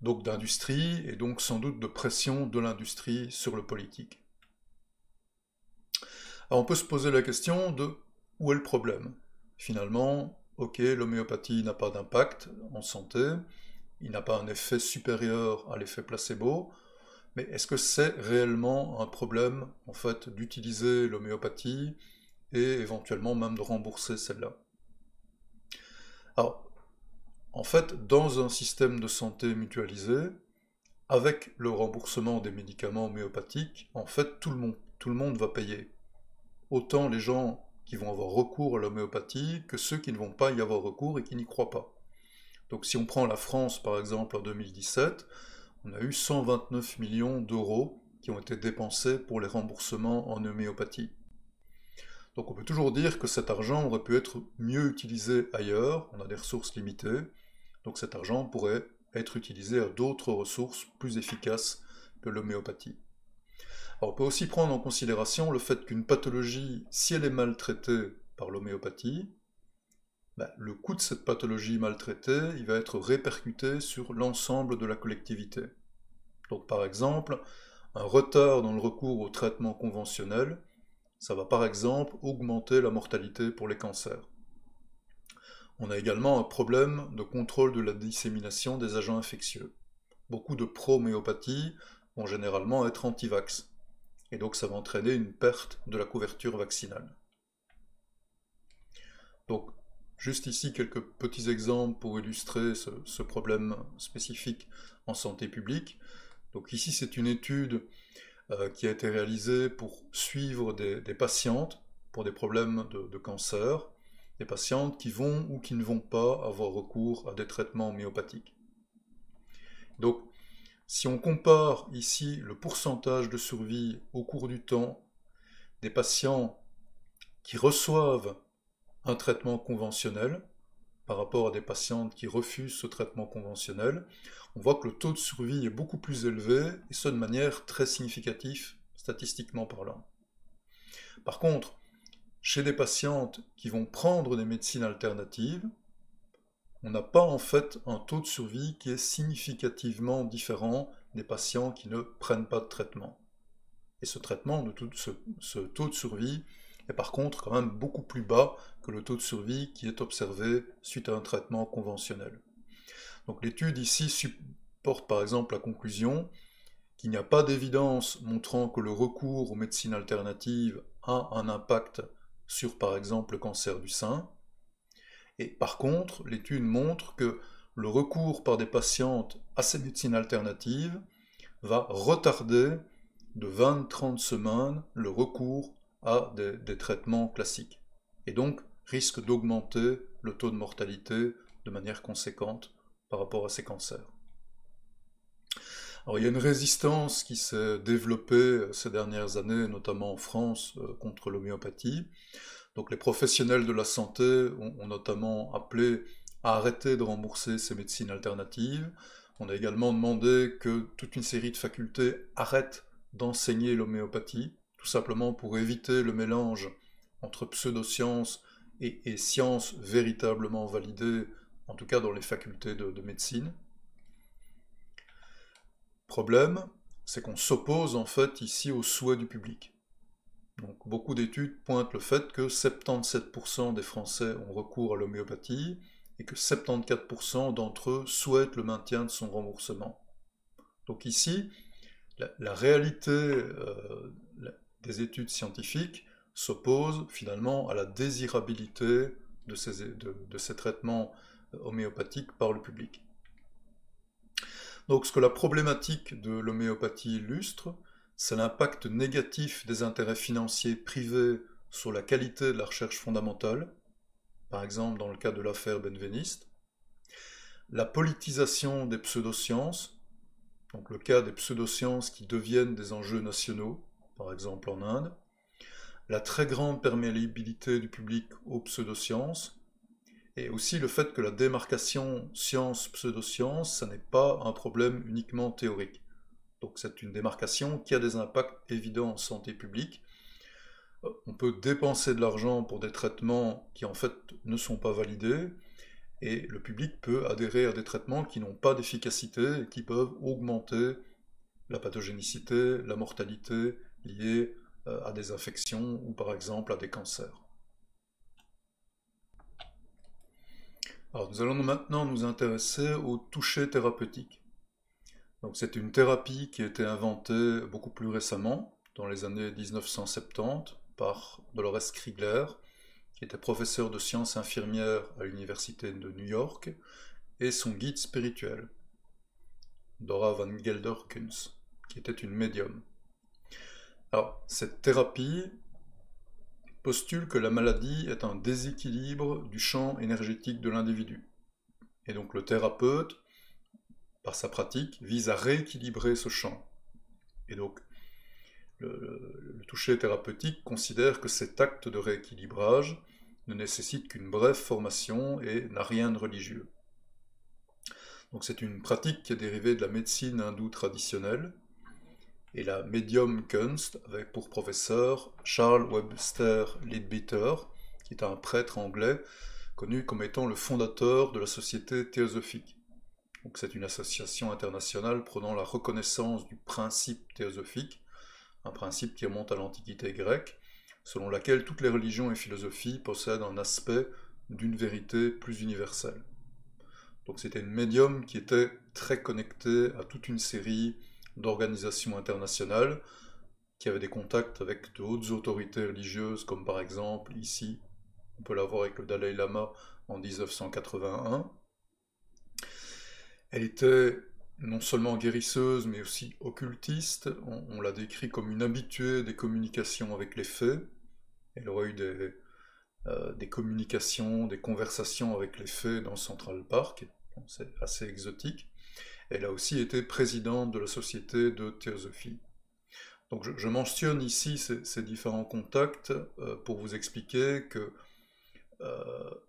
donc d'industrie, et donc sans doute de pression de l'industrie sur le politique. Alors on peut se poser la question de où est le problème. Finalement, ok, l'homéopathie n'a pas d'impact en santé, il n'a pas un effet supérieur à l'effet placebo, mais est-ce que c'est réellement un problème en fait d'utiliser l'homéopathie et éventuellement même de rembourser celle-là? Alors, en fait, dans un système de santé mutualisé, avec le remboursement des médicaments homéopathiques, en fait, tout le monde va payer. Autant les gens qui vont avoir recours à l'homéopathie que ceux qui ne vont pas y avoir recours et qui n'y croient pas. Donc si on prend la France par exemple en 2017, on a eu 129 millions d'euros qui ont été dépensés pour les remboursements en homéopathie. Donc on peut toujours dire que cet argent aurait pu être mieux utilisé ailleurs, on a des ressources limitées, donc cet argent pourrait être utilisé à d'autres ressources plus efficaces que l'homéopathie. Alors on peut aussi prendre en considération le fait qu'une pathologie, si elle est maltraitée par l'homéopathie, le coût de cette pathologie maltraitée, il va être répercuté sur l'ensemble de la collectivité. Donc par exemple, un retard dans le recours au traitement conventionnel, ça va par exemple augmenter la mortalité pour les cancers. On a également un problème de contrôle de la dissémination des agents infectieux. Beaucoup de pro-homéopathie vont généralement être anti-vax, et donc ça va entraîner une perte de la couverture vaccinale. Donc, juste ici quelques petits exemples pour illustrer ce problème spécifique en santé publique. Donc ici c'est une étude qui a été réalisée pour suivre des patientes pour des problèmes de cancer, des patientes qui vont ou qui ne vont pas avoir recours à des traitements homéopathiques. Donc si on compare ici le pourcentage de survie au cours du temps des patients qui reçoivent un traitement conventionnel par rapport à des patientes qui refusent ce traitement conventionnel, on voit que le taux de survie est beaucoup plus élevé, et ce de manière très significative, statistiquement parlant. Par contre, chez des patientes qui vont prendre des médecines alternatives, on n'a pas en fait un taux de survie qui est significativement différent des patients qui ne prennent pas de traitement. Et ce taux de survie est par contre quand même beaucoup plus bas que le taux de survie qui est observé suite à un traitement conventionnel. Donc l'étude ici porte par exemple la conclusion qu'il n'y a pas d'évidence montrant que le recours aux médecines alternatives a un impact sur par exemple le cancer du sein. Et par contre, l'étude montre que le recours par des patientes à ces médecines alternatives va retarder de 20-30 semaines le recours à des traitements classiques. Et donc risque d'augmenter le taux de mortalité de manière conséquente par rapport à ces cancers. Alors il y a une résistance qui s'est développée ces dernières années, notamment en France, contre l'homéopathie. Donc les professionnels de la santé ont notamment appelé à arrêter de rembourser ces médecines alternatives. On a également demandé que toute une série de facultés arrêtent d'enseigner l'homéopathie, tout simplement pour éviter le mélange entre pseudosciences et sciences véritablement validées, en tout cas dans les facultés de médecine. Problème, c'est qu'on s'oppose en fait ici aux souhaits du public. Donc, beaucoup d'études pointent le fait que 77% des Français ont recours à l'homéopathie et que 74% d'entre eux souhaitent le maintien de son remboursement. Donc ici, la réalité des études scientifiques s'oppose finalement à la désirabilité de ces traitements homéopathiques par le public. Donc ce que la problématique de l'homéopathie illustre, c'est l'impact négatif des intérêts financiers privés sur la qualité de la recherche fondamentale, par exemple dans le cas de l'affaire Benveniste, la politisation des pseudosciences, donc le cas des pseudosciences qui deviennent des enjeux nationaux, par exemple en Inde, la très grande perméabilité du public aux pseudosciences, et aussi le fait que la démarcation science-pseudosciences, ça n'est pas un problème uniquement théorique. Donc c'est une démarcation qui a des impacts évidents en santé publique. On peut dépenser de l'argent pour des traitements qui en fait ne sont pas validés, et le public peut adhérer à des traitements qui n'ont pas d'efficacité et qui peuvent augmenter la pathogénicité, la mortalité liée à des infections ou par exemple à des cancers. Alors, nous allons maintenant nous intéresser au toucher thérapeutique. Donc, c'est une thérapie qui a été inventée beaucoup plus récemment, dans les années 1970, par Dolores Krigler, qui était professeur de sciences infirmières à l'université de New York, et son guide spirituel, Dora van Gelder-Kunz, qui était une médium. Alors, cette thérapie postule que la maladie est un déséquilibre du champ énergétique de l'individu. Et donc le thérapeute, par sa pratique, vise à rééquilibrer ce champ. Et donc le toucher thérapeutique considère que cet acte de rééquilibrage ne nécessite qu'une brève formation et n'a rien de religieux. Donc c'est une pratique qui est dérivée de la médecine hindoue traditionnelle, et la médium Kunst avec pour professeur Charles Webster Leadbeater, qui est un prêtre anglais connu comme étant le fondateur de la Société théosophique. Donc c'est une association internationale prônant la reconnaissance du principe théosophique, un principe qui remonte à l'Antiquité grecque, selon laquelle toutes les religions et philosophies possèdent un aspect d'une vérité plus universelle. Donc c'était une médium qui était très connectée à toute une série d'organisations internationales, qui avaient des contacts avec de hautes autorités religieuses, comme par exemple ici, on peut la voir avec le Dalai Lama en 1981. Elle était non seulement guérisseuse, mais aussi occultiste. On l'a décrit comme une habituée des communications avec les fées. Elle aurait eu des communications, des conversations avec les fées dans Central Park. C'est assez exotique. Elle a aussi été présidente de la Société de théosophie. Donc je mentionne ici ces différents contacts pour vous expliquer que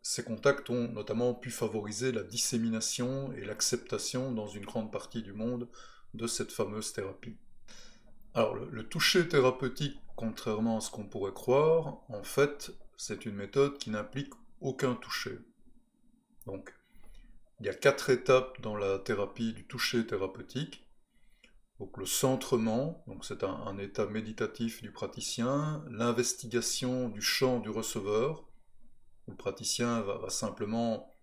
ces contacts ont notamment pu favoriser la dissémination et l'acceptation dans une grande partie du monde de cette fameuse thérapie. Alors le toucher thérapeutique, contrairement à ce qu'on pourrait croire, en fait c'est une méthode qui n'implique aucun toucher. Donc il y a 4 étapes dans la thérapie du toucher thérapeutique. Donc le centrement, donc c'est un état méditatif du praticien, l'investigation du champ du receveur, où le praticien va simplement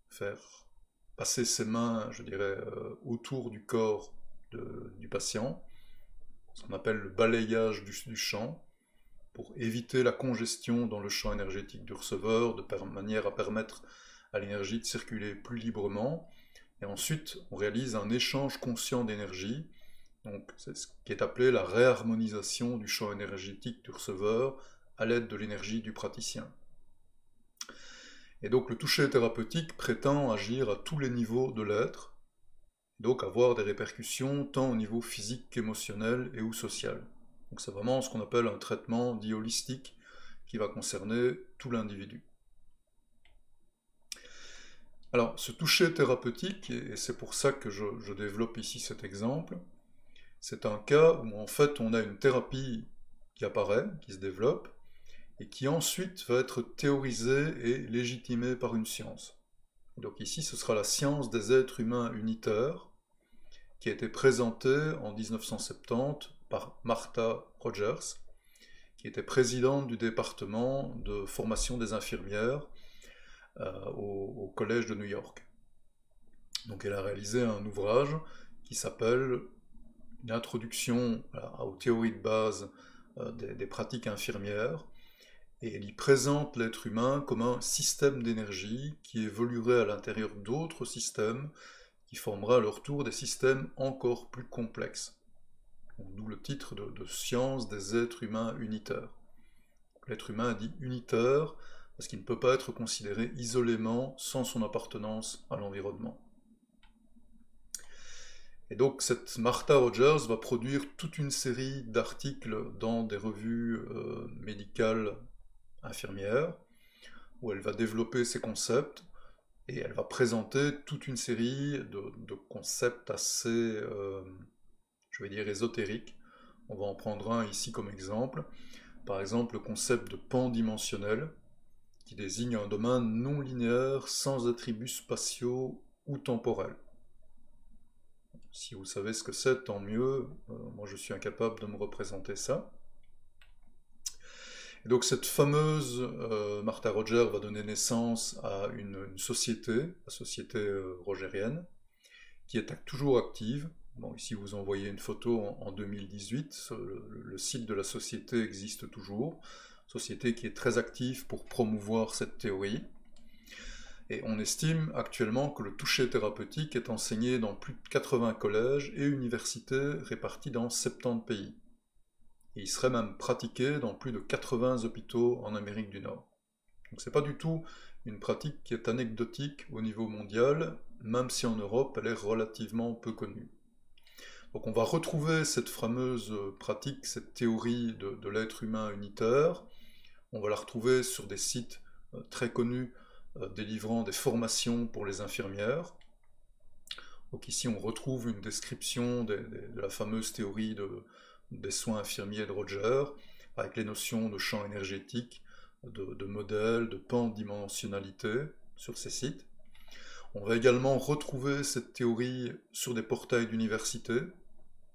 faire passer ses mains, je dirais, autour du corps du patient, ce qu'on appelle le balayage du champ, pour éviter la congestion dans le champ énergétique du receveur, de manière à permettre à l'énergie de circuler plus librement. Et ensuite, on réalise un échange conscient d'énergie. Donc, c'est ce qui est appelé la réharmonisation du champ énergétique du receveur à l'aide de l'énergie du praticien. Et donc, le toucher thérapeutique prétend agir à tous les niveaux de l'être, donc avoir des répercussions tant au niveau physique qu'émotionnel et ou social. Donc, c'est vraiment ce qu'on appelle un traitement dit holistique qui va concerner tout l'individu. Alors, ce toucher thérapeutique, et c'est pour ça que je développe ici cet exemple, c'est un cas où en fait on a une thérapie qui apparaît, qui se développe, et qui ensuite va être théorisée et légitimée par une science. Donc ici ce sera la science des êtres humains unitaires, qui a été présentée en 1970 par Martha Rogers, qui était présidente du département de formation des infirmières au Collège de New York. Donc elle a réalisé un ouvrage qui s'appelle une introduction aux théories de base des pratiques infirmières, et elle y présente l'être humain comme un système d'énergie qui évoluerait à l'intérieur d'autres systèmes, qui formera à leur tour des systèmes encore plus complexes. D'où le titre de Science des êtres humains unitaires. L'être humain est dit unitaire parce qu'il ne peut pas être considéré isolément sans son appartenance à l'environnement. Et donc cette Martha Rogers va produire toute une série d'articles dans des revues médicales infirmières, où elle va développer ses concepts, et elle va présenter toute une série de concepts assez, je vais dire, ésotériques. On va en prendre un ici comme exemple. Par exemple, le concept de pandimensionnel, qui désigne un domaine non linéaire sans attributs spatiaux ou temporels. Si vous savez ce que c'est, tant mieux. Moi, je suis incapable de me représenter ça. Et donc cette fameuse Martha Roger va donner naissance à une société, la société rogérienne, qui est toujours active. Bon, ici vous en voyez une photo en 2018, le site de la société existe toujours, société qui est très active pour promouvoir cette théorie. Et on estime actuellement que le toucher thérapeutique est enseigné dans plus de 80 collèges et universités répartis dans 70 pays. Et il serait même pratiqué dans plus de 80 hôpitaux en Amérique du Nord. Donc c'est pas du tout une pratique qui est anecdotique au niveau mondial, même si en Europe elle est relativement peu connue. Donc on va retrouver cette fameuse pratique, cette théorie de l'être humain unitaire. On va la retrouver sur des sites très connus délivrant des formations pour les infirmières. Donc ici on retrouve une description de la fameuse théorie des soins infirmiers de Roger, avec les notions de champ énergétique, de modèle, de pandimensionnalité sur ces sites. On va également retrouver cette théorie sur des portails d'université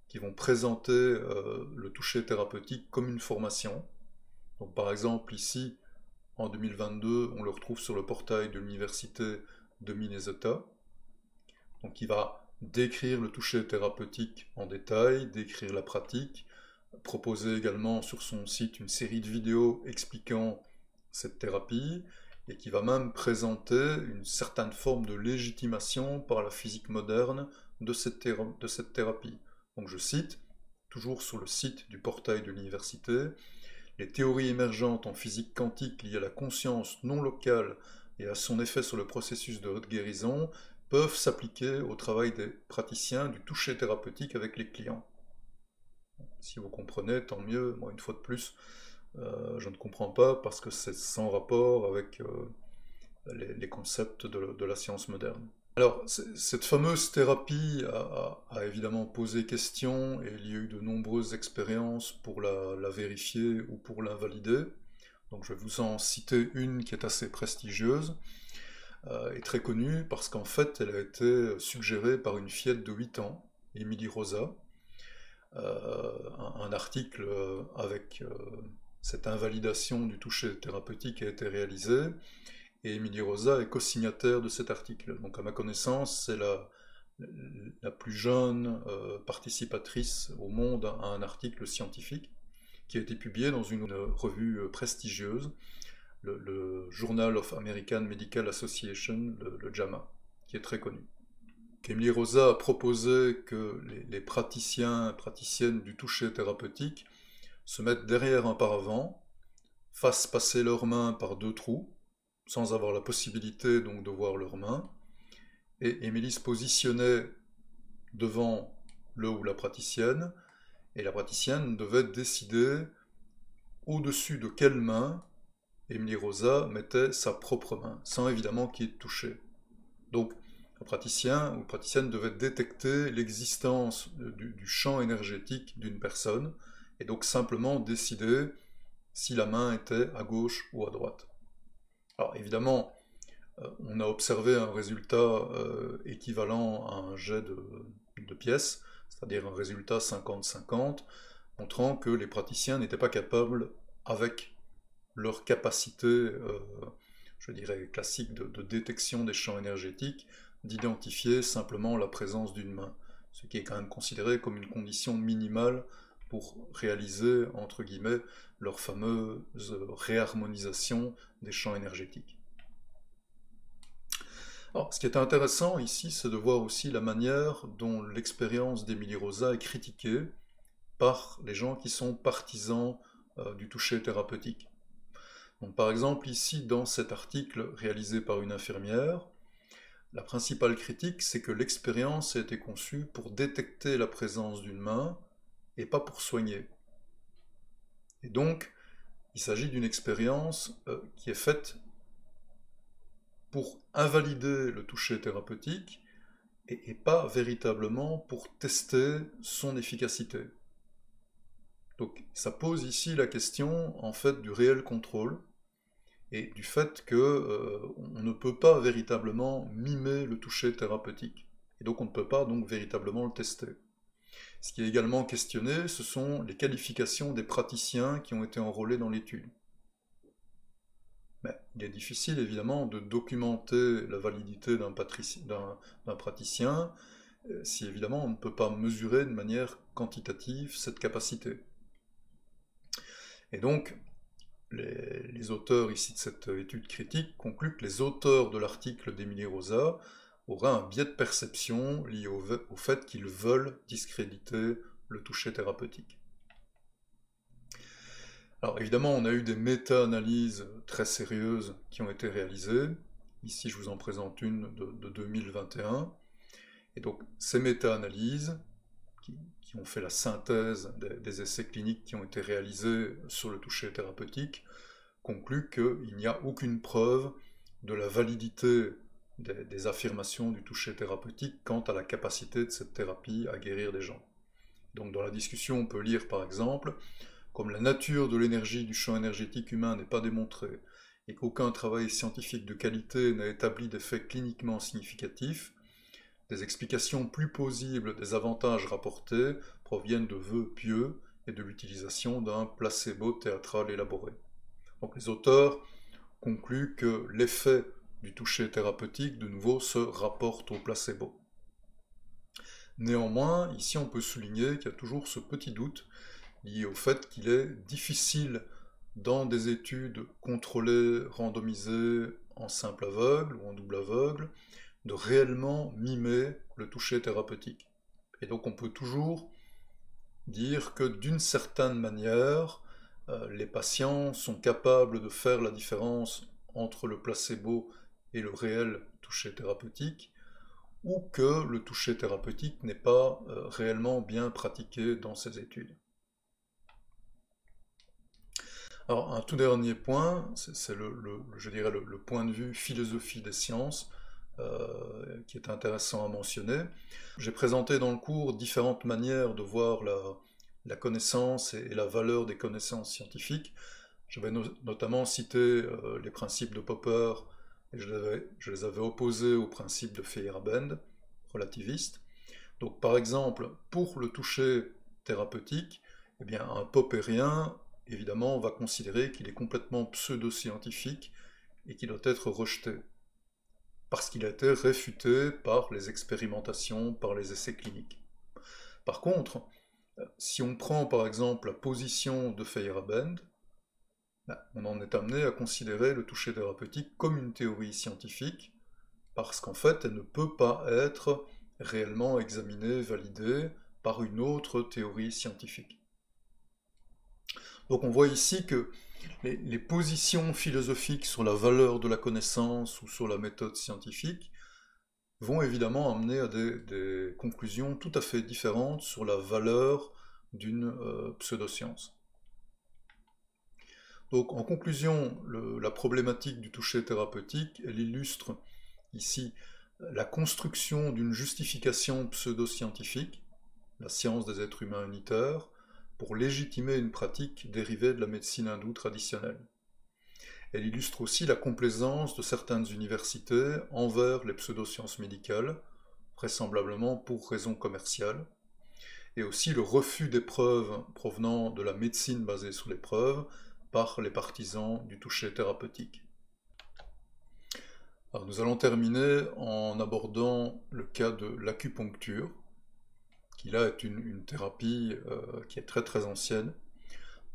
qui vont présenter le toucher thérapeutique comme une formation. Donc par exemple ici, en 2022, on le retrouve sur le portail de l'université de Minnesota. Donc il va décrire le toucher thérapeutique en détail, décrire la pratique, proposer également sur son site une série de vidéos expliquant cette thérapie, et qui va même présenter une certaine forme de légitimation par la physique moderne de cette thérapie. Donc je cite, toujours sur le site du portail de l'université, les théories émergentes en physique quantique liées à la conscience non locale et à son effet sur le processus de guérison peuvent s'appliquer au travail des praticiens du toucher thérapeutique avec les clients. Si vous comprenez, tant mieux. Moi, une fois de plus, je ne comprends pas parce que c'est sans rapport avec les concepts de la science moderne. Alors, cette fameuse thérapie a évidemment posé question et il y a eu de nombreuses expériences pour la vérifier ou pour l'invalider. Donc je vais vous en citer une qui est assez prestigieuse et très connue parce qu'en fait elle a été suggérée par une fillette de 8 ans, Emily Rosa. Un article avec cette invalidation du toucher thérapeutique a été réalisé. Et Emily Rosa est co-signataire de cet article. Donc à ma connaissance, c'est la plus jeune participatrice au monde à un article scientifique qui a été publié dans une revue prestigieuse, le Journal of American Medical Association, le JAMA, qui est très connu. Emily Rosa a proposé que les praticiens et praticiennes du toucher thérapeutique se mettent derrière un paravent, fassent passer leurs mains par 2 trous, sans avoir la possibilité donc de voir leurs mains, et Émilie se positionnait devant le ou la praticienne, et la praticienne devait décider au-dessus de quelle main Émilie Rosa mettait sa propre main, sans évidemment qu'il y ait de toucher. Donc le praticien ou la praticienne devait détecter l'existence du champ énergétique d'une personne, et donc simplement décider si la main était à gauche ou à droite. Alors évidemment, on a observé un résultat équivalent à un jet de pièces, c'est-à-dire un résultat 50-50, montrant que les praticiens n'étaient pas capables, avec leur capacité, je dirais, classique de détection des champs énergétiques, d'identifier simplement la présence d'une main, ce qui est quand même considéré comme une condition minimale pour réaliser, entre guillemets, leur fameuse réharmonisation des champs énergétiques. Alors, ce qui est intéressant ici, c'est de voir aussi la manière dont l'expérience d'Emily Rosa est critiquée par les gens qui sont partisans du toucher thérapeutique. Donc, par exemple, ici, dans cet article réalisé par une infirmière, la principale critique, c'est que l'expérience a été conçue pour détecter la présence d'une main et pas pour soigner. Et donc, il s'agit d'une expérience qui est faite pour invalider le toucher thérapeutique et pas véritablement pour tester son efficacité. Donc ça pose ici la question en fait du réel contrôle et du fait que on ne peut pas véritablement mimer le toucher thérapeutique. Et donc on ne peut pas donc véritablement le tester. Ce qui est également questionné, ce sont les qualifications des praticiens qui ont été enrôlés dans l'étude. Mais il est difficile évidemment de documenter la validité d'un praticien si évidemment on ne peut pas mesurer de manière quantitative cette capacité. Et donc, les auteurs ici de cette étude critique concluent que les auteurs de l'article d'Émilie Rosa auraient un biais de perception lié au fait qu'ils veulent discréditer le toucher thérapeutique. Alors évidemment, on a eu des méta-analyses très sérieuses qui ont été réalisées. Ici, je vous en présente une de 2021. Et donc, ces méta-analyses, qui ont fait la synthèse des essais cliniques qui ont été réalisés sur le toucher thérapeutique, concluent qu'il n'y a aucune preuve de la validité des affirmations du toucher thérapeutique quant à la capacité de cette thérapie à guérir des gens. Donc dans la discussion, on peut lire par exemple, comme la nature de l'énergie du champ énergétique humain n'est pas démontrée et qu'aucun travail scientifique de qualité n'a établi d'effets cliniquement significatifs, des explications plus plausibles des avantages rapportés proviennent de vœux pieux et de l'utilisation d'un placebo théâtral élaboré. Donc les auteurs concluent que l'effet du toucher thérapeutique, de nouveau, se rapporte au placebo. Néanmoins, ici on peut souligner qu'il y a toujours ce petit doute lié au fait qu'il est difficile dans des études contrôlées, randomisées, en simple aveugle ou en double aveugle, de réellement mimer le toucher thérapeutique. Et donc on peut toujours dire que d'une certaine manière, les patients sont capables de faire la différence entre le placebo et le réel toucher thérapeutique, ou que le toucher thérapeutique n'est pas réellement bien pratiqué dans ces études. Alors un tout dernier point, c'est je dirais le point de vue philosophie des sciences, qui est intéressant à mentionner. J'ai présenté dans le cours différentes manières de voir la connaissance et la valeur des connaissances scientifiques. J'avais notamment cité les principes de Popper, et je les avais opposés aux principes de Feyerabend, relativiste. Donc par exemple, pour le toucher thérapeutique, eh bien, un poppérien, évidemment, va considérer qu'il est complètement pseudo-scientifique et qu'il doit être rejeté, parce qu'il a été réfuté par les expérimentations, par les essais cliniques. Par contre, si on prend par exemple la position de Feyerabend, on en est amené à considérer le toucher thérapeutique comme une théorie scientifique, parce qu'en fait, elle ne peut pas être réellement examinée, validée par une autre théorie scientifique. Donc on voit ici que les positions philosophiques sur la valeur de la connaissance ou sur la méthode scientifique vont évidemment amener à des conclusions tout à fait différentes sur la valeur d'une pseudoscience. Donc en conclusion, la problématique du toucher thérapeutique, elle illustre ici la construction d'une justification pseudo-scientifique, la science des êtres humains unitaires, pour légitimer une pratique dérivée de la médecine hindoue traditionnelle. Elle illustre aussi la complaisance de certaines universités envers les pseudosciences médicales, vraisemblablement pour raisons commerciales, et aussi le refus des preuves provenant de la médecine basée sur les preuves par les partisans du toucher thérapeutique. Alors, nous allons terminer en abordant le cas de l'acupuncture, qui là est une thérapie qui est très très ancienne.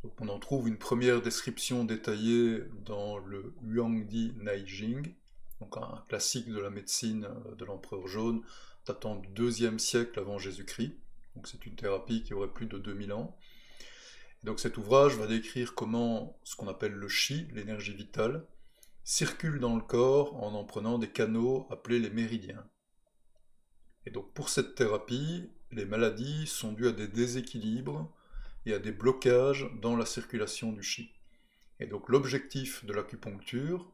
Donc, on en trouve une première description détaillée dans le Huangdi Neijing, donc un classique de la médecine de l'empereur jaune, datant du IIe siècle avant Jésus-Christ. Donc c'est une thérapie qui aurait plus de 2000 ans. Et donc cet ouvrage va décrire comment ce qu'on appelle le chi, l'énergie vitale, circule dans le corps en prenant des canaux appelés les méridiens. Et donc pour cette thérapie, les maladies sont dues à des déséquilibres et à des blocages dans la circulation du chi. Et donc l'objectif de l'acupuncture,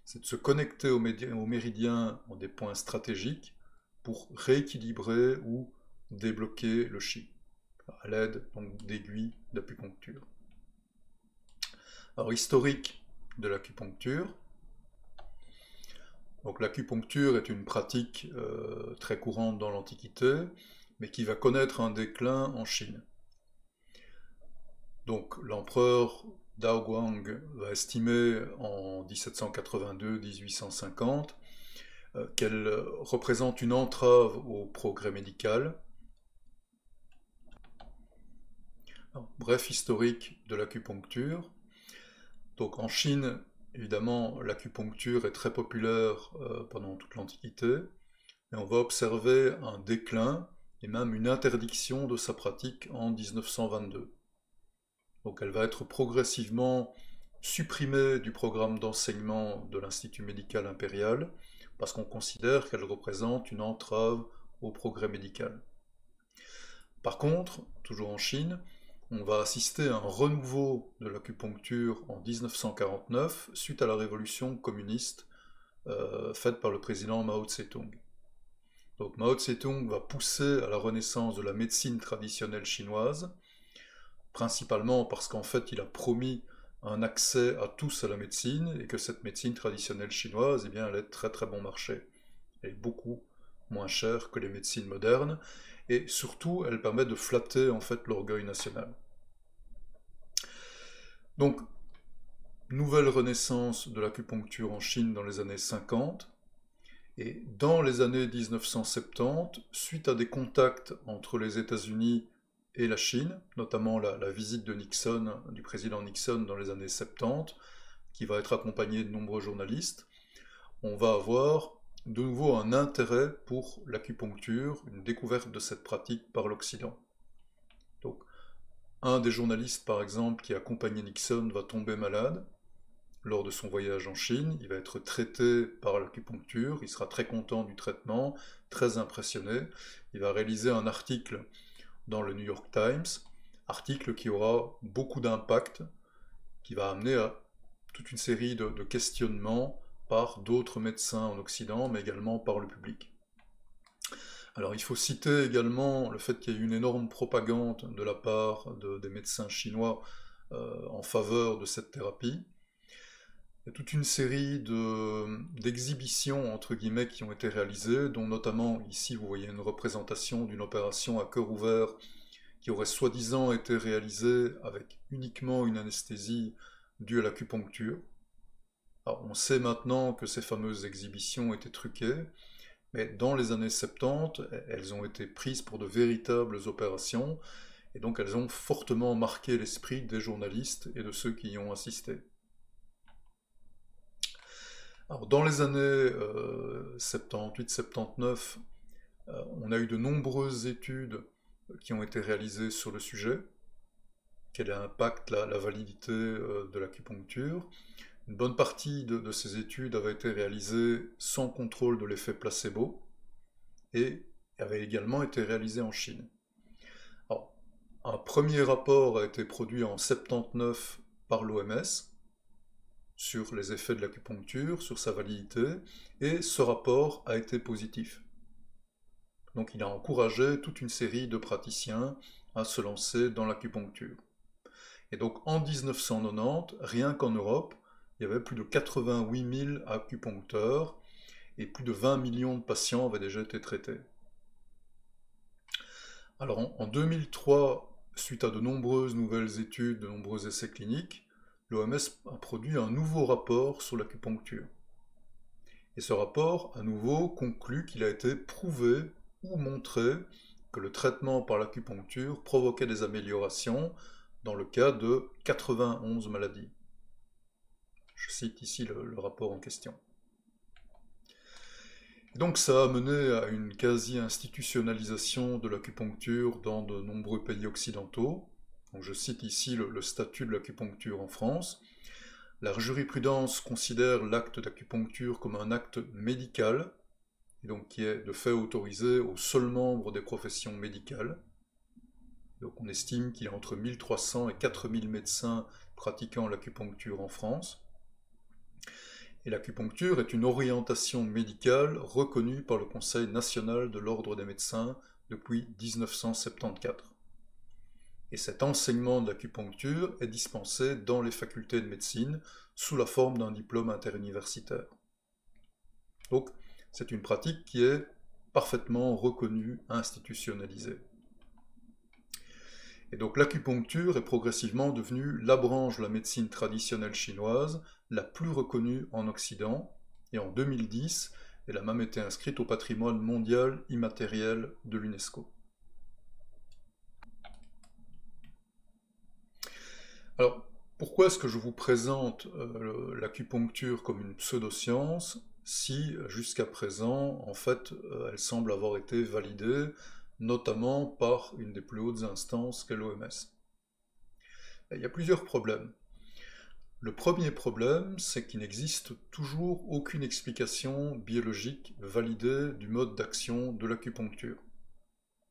c'est de se connecter aux méridiens en des points stratégiques pour rééquilibrer ou débloquer le chi, à l'aide d'aiguilles d'acupuncture. Alors historique de l'acupuncture. Donc l'acupuncture est une pratique très courante dans l'Antiquité, mais qui va connaître un déclin en Chine. Donc l'empereur Dao Guang va estimer en 1782-1850 qu'elle représente une entrave au progrès médical. Alors, bref historique de l'acupuncture. Donc en Chine, évidemment, l'acupuncture est très populaire pendant toute l'Antiquité, et on va observer un déclin et même une interdiction de sa pratique en 1922. Donc elle va être progressivement supprimée du programme d'enseignement de l'Institut médical impérial, parce qu'on considère qu'elle représente une entrave au progrès médical. Par contre, toujours en Chine, on va assister à un renouveau de l'acupuncture en 1949 suite à la révolution communiste faite par le président Mao Tse-tung. Donc Mao Tse-tung va pousser à la renaissance de la médecine traditionnelle chinoise, principalement parce qu'en fait il a promis un accès à tous à la médecine et que cette médecine traditionnelle chinoise, eh bien, elle est très très bon marché. Elle est beaucoup moins chère que les médecines modernes et surtout elle permet de flatter en fait l'orgueil national. Donc, nouvelle renaissance de l'acupuncture en Chine dans les années 50, et dans les années 1970, suite à des contacts entre les États-Unis et la Chine, notamment la visite de Nixon, du président Nixon dans les années 70, qui va être accompagnée de nombreux journalistes, on va avoir de nouveau un intérêt pour l'acupuncture, une découverte de cette pratique par l'Occident. Donc, un des journalistes, par exemple, qui accompagnait Nixon va tomber malade lors de son voyage en Chine. Il va être traité par l'acupuncture, il sera très content du traitement, très impressionné. Il va réaliser un article dans le New York Times, article qui aura beaucoup d'impact, qui va amener à toute une série de questionnements par d'autres médecins en Occident, mais également par le public. Alors il faut citer également le fait qu'il y a eu une énorme propagande de la part des médecins chinois en faveur de cette thérapie. Il y a toute une série d'exhibitions entre guillemets qui ont été réalisées, dont notamment ici vous voyez une représentation d'une opération à cœur ouvert qui aurait soi-disant été réalisée avec uniquement une anesthésie due à l'acupuncture. Alors on sait maintenant que ces fameuses exhibitions étaient truquées, mais dans les années 70, elles ont été prises pour de véritables opérations, et donc elles ont fortement marqué l'esprit des journalistes et de ceux qui y ont assisté. Alors dans les années 78-79, on a eu de nombreuses études qui ont été réalisées sur le sujet. Quel impact la validité de l'acupuncture? Une bonne partie de ces études avait été réalisée sans contrôle de l'effet placebo et avait également été réalisée en Chine. Alors, un premier rapport a été produit en 79 par l'OMS sur les effets de l'acupuncture, sur sa validité, et ce rapport a été positif. Donc il a encouragé toute une série de praticiens à se lancer dans l'acupuncture. Et donc en 1990, rien qu'en Europe, il y avait plus de 88 000 acupuncteurs et plus de 20 millions de patients avaient déjà été traités. Alors en 2003, suite à de nombreuses nouvelles études, de nombreux essais cliniques, l'OMS a produit un nouveau rapport sur l'acupuncture. Et ce rapport, à nouveau, conclut qu'il a été prouvé ou montré que le traitement par l'acupuncture provoquait des améliorations dans le cas de 91 maladies. Je cite ici le rapport en question. Et donc ça a mené à une quasi-institutionnalisation de l'acupuncture dans de nombreux pays occidentaux. Donc je cite ici le statut de l'acupuncture en France. La jurisprudence considère l'acte d'acupuncture comme un acte médical, et donc qui est de fait autorisé aux seuls membres des professions médicales. Donc on estime qu'il y a entre 1300 et 4000 médecins pratiquant l'acupuncture en France. Et l'acupuncture est une orientation médicale reconnue par le Conseil national de l'ordre des médecins depuis 1974. Et cet enseignement de l'acupuncture est dispensé dans les facultés de médecine sous la forme d'un diplôme interuniversitaire. Donc c'est une pratique qui est parfaitement reconnue, institutionnalisée. Et donc l'acupuncture est progressivement devenue la branche de la médecine traditionnelle chinoise la plus reconnue en Occident, et en 2010, elle a même été inscrite au patrimoine mondial immatériel de l'UNESCO. Alors, pourquoi est-ce que je vous présente l'acupuncture comme une pseudoscience si, jusqu'à présent, en fait, elle semble avoir été validée, notamment par une des plus hautes instances qu'est l'OMS? Il y a plusieurs problèmes. Le premier problème, c'est qu'il n'existe toujours aucune explication biologique validée du mode d'action de l'acupuncture.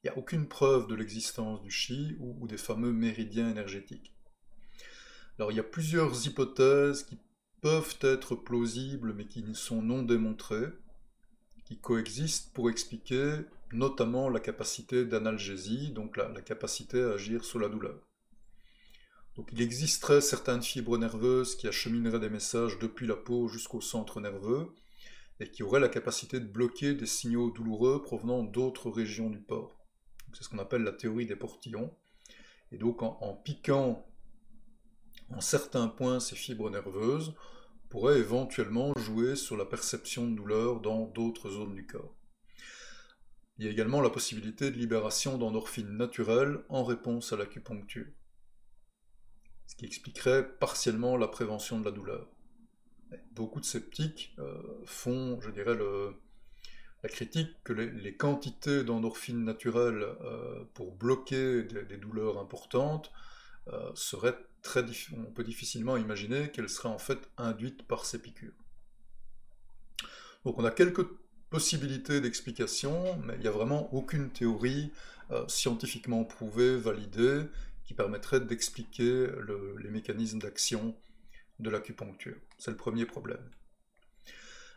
Il n'y a aucune preuve de l'existence du chi ou des fameux méridiens énergétiques. Alors il y a plusieurs hypothèses qui peuvent être plausibles mais qui sont non démontrées, qui coexistent pour expliquer notamment la capacité d'analgésie, donc la capacité à agir sur la douleur. Donc il existerait certaines fibres nerveuses qui achemineraient des messages depuis la peau jusqu'au centre nerveux et qui auraient la capacité de bloquer des signaux douloureux provenant d'autres régions du corps. C'est ce qu'on appelle la théorie des portillons. Et donc en piquant en certains points ces fibres nerveuses, pourrait éventuellement jouer sur la perception de douleur dans d'autres zones du corps. Il y a également la possibilité de libération d'endorphines naturelles en réponse à l'acupuncture, ce qui expliquerait partiellement la prévention de la douleur. Beaucoup de sceptiques font, je dirais, la critique que les quantités d'endorphines naturelles pour bloquer des douleurs importantes seraient on peut difficilement imaginer qu'elles seraient en fait induites par ces piqûres. Donc on a quelques possibilités d'explication, mais il n'y a vraiment aucune théorie scientifiquement prouvée, validée, qui permettrait d'expliquer les mécanismes d'action de l'acupuncture. C'est le premier problème.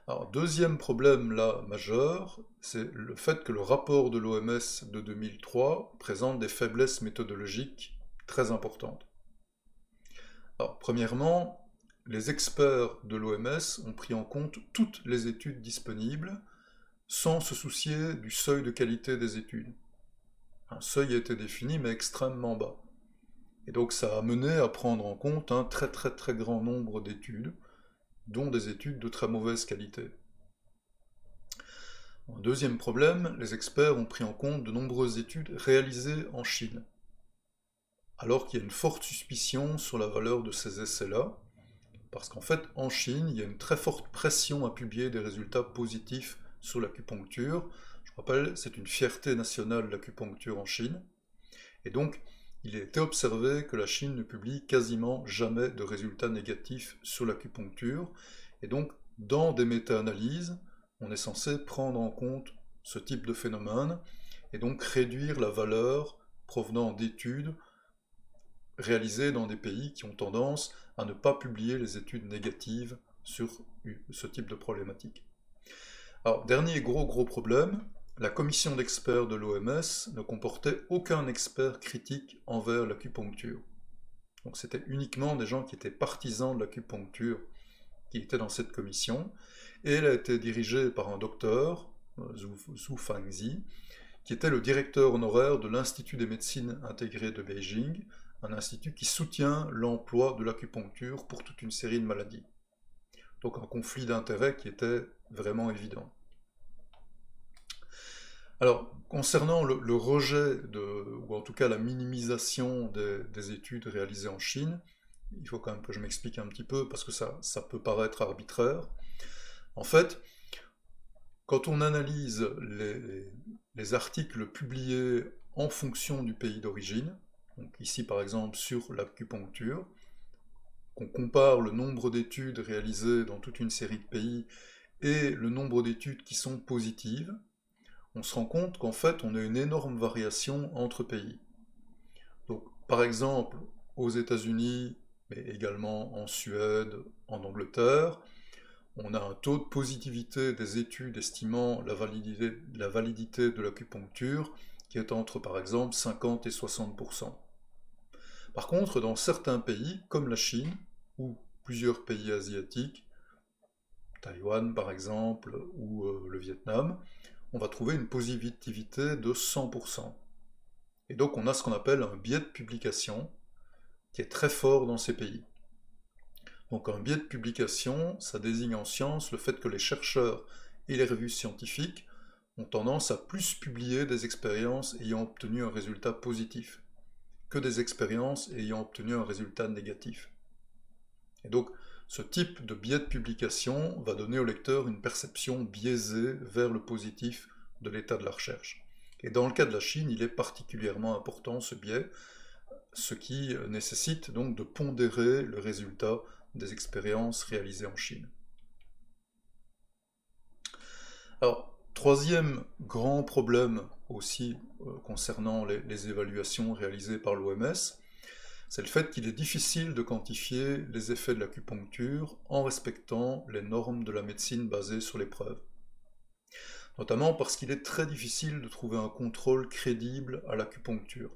Alors, deuxième problème là majeur, c'est le fait que le rapport de l'OMS de 2003 présente des faiblesses méthodologiques très importantes. Alors, premièrement, les experts de l'OMS ont pris en compte toutes les études disponibles sans se soucier du seuil de qualité des études. Un seuil a été défini mais extrêmement bas. Et donc ça a mené à prendre en compte un très grand nombre d'études, dont des études de très mauvaise qualité. Un deuxième problème, les experts ont pris en compte de nombreuses études réalisées en Chine, alors qu'il y a une forte suspicion sur la valeur de ces essais-là, parce qu'en fait, en Chine, il y a une très forte pression à publier des résultats positifs sur l'acupuncture. Je rappelle, c'est une fierté nationale de l'acupuncture en Chine, et donc il a été observé que la Chine ne publie quasiment jamais de résultats négatifs sur l'acupuncture, et donc dans des méta-analyses, on est censé prendre en compte ce type de phénomène, et donc réduire la valeur provenant d'études réalisées dans des pays qui ont tendance à ne pas publier les études négatives sur ce type de problématique. Alors, dernier gros problème, la commission d'experts de l'OMS ne comportait aucun expert critique envers l'acupuncture. Donc c'était uniquement des gens qui étaient partisans de l'acupuncture qui étaient dans cette commission, et elle a été dirigée par un docteur, Zhu Fangzi, qui était le directeur honoraire de l'Institut des médecines intégrées de Beijing, un institut qui soutient l'emploi de l'acupuncture pour toute une série de maladies. Donc un conflit d'intérêts qui était vraiment évident. Alors, concernant le rejet, ou en tout cas la minimisation des études réalisées en Chine, il faut quand même que je m'explique un petit peu parce que ça peut paraître arbitraire. En fait, quand on analyse les articles publiés en fonction du pays d'origine, donc ici par exemple sur l'acupuncture, qu'on compare le nombre d'études réalisées dans toute une série de pays et le nombre d'études qui sont positives, on se rend compte qu'en fait on a une énorme variation entre pays. Donc par exemple aux États-Unis, mais également en Suède, en Angleterre, on a un taux de positivité des études estimant la validité de l'acupuncture qui est entre par exemple 50 et 60%. Par contre, dans certains pays, comme la Chine, ou plusieurs pays asiatiques, Taïwan par exemple, ou le Vietnam, on va trouver une positivité de 100%. Et donc on a ce qu'on appelle un biais de publication qui est très fort dans ces pays. Donc un biais de publication, ça désigne en science le fait que les chercheurs et les revues scientifiques ont tendance à plus publier des expériences ayant obtenu un résultat positif que des expériences ayant obtenu un résultat négatif. Et donc, ce type de biais de publication va donner au lecteur une perception biaisée vers le positif de l'état de la recherche. Et dans le cas de la Chine, il est particulièrement important ce biais, ce qui nécessite donc de pondérer le résultat des expériences réalisées en Chine. Alors, troisième grand problème aussi concernant les évaluations réalisées par l'OMS, c'est le fait qu'il est difficile de quantifier les effets de l'acupuncture en respectant les normes de la médecine basée sur les preuves. Notamment parce qu'il est très difficile de trouver un contrôle crédible à l'acupuncture.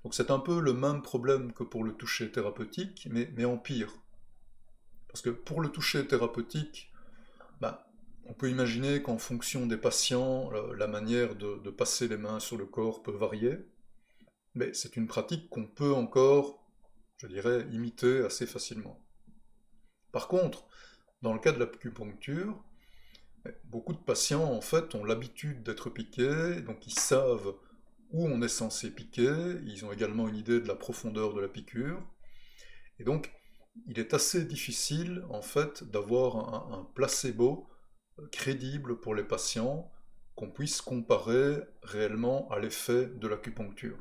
Donc c'est un peu le même problème que pour le toucher thérapeutique, mais en pire. Parce que pour le toucher thérapeutique, on peut imaginer qu'en fonction des patients, la manière de passer les mains sur le corps peut varier, mais c'est une pratique qu'on peut encore, je dirais, imiter assez facilement. Par contre, dans le cas de l'acupuncture, beaucoup de patients, en fait, ont l'habitude d'être piqués, donc ils savent où on est censé piquer, ils ont également une idée de la profondeur de la piqûre, et donc il est assez difficile, en fait, d'avoir un placebo crédible pour les patients qu'on puisse comparer réellement à l'effet de l'acupuncture.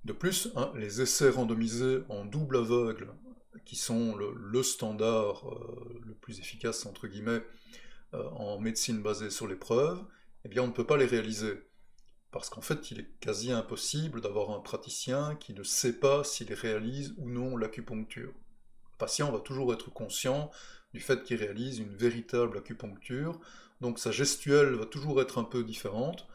De plus, les essais randomisés en double aveugle, qui sont le standard le plus efficace, entre guillemets, en médecine basée sur les preuves, eh bien on ne peut pas les réaliser. Parce qu'en fait, il est quasi impossible d'avoir un praticien qui ne sait pas s'il réalise ou non l'acupuncture. Le patient va toujours être conscient du fait qu'il réalise une véritable acupuncture, donc sa gestuelle va toujours être un peu différente,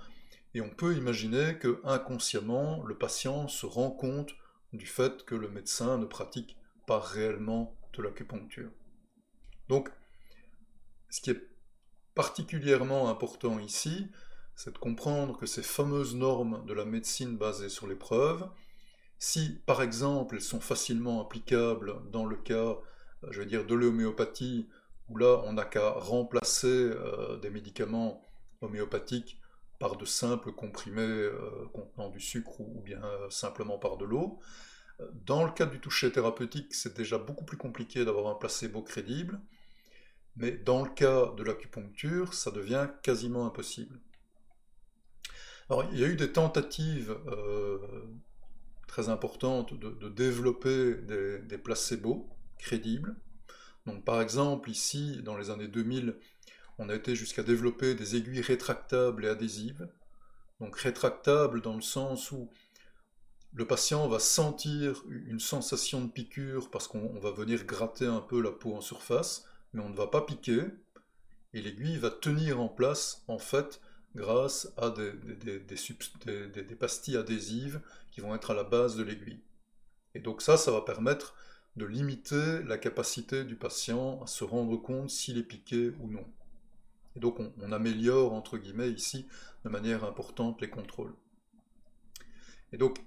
et on peut imaginer que inconsciemment, le patient se rend compte du fait que le médecin ne pratique pas réellement de l'acupuncture. Donc, ce qui est particulièrement important ici, c'est de comprendre que ces fameuses normes de la médecine basée sur les preuves, si par exemple elles sont facilement applicables dans le cas, je vais dire, de l'homéopathie, où là on n'a qu'à remplacer des médicaments homéopathiques par de simples comprimés contenant du sucre ou bien simplement par de l'eau. Dans le cas du toucher thérapeutique, c'est déjà beaucoup plus compliqué d'avoir un placebo crédible, mais dans le cas de l'acupuncture, ça devient quasiment impossible. Alors, il y a eu des tentatives très importantes de développer des placebos crédibles. Donc, par exemple, ici, dans les années 2000, on a été jusqu'à développer des aiguilles rétractables et adhésives. Donc, rétractables dans le sens où le patient va sentir une sensation de piqûre parce qu'on va venir gratter un peu la peau en surface, mais on ne va pas piquer, et l'aiguille va tenir en place, en fait, grâce à des pastilles adhésives qui vont être à la base de l'aiguille. Et donc ça va permettre de limiter la capacité du patient à se rendre compte s'il est piqué ou non. Et donc on améliore, entre guillemets, ici, de manière importante, les contrôles. Et donc,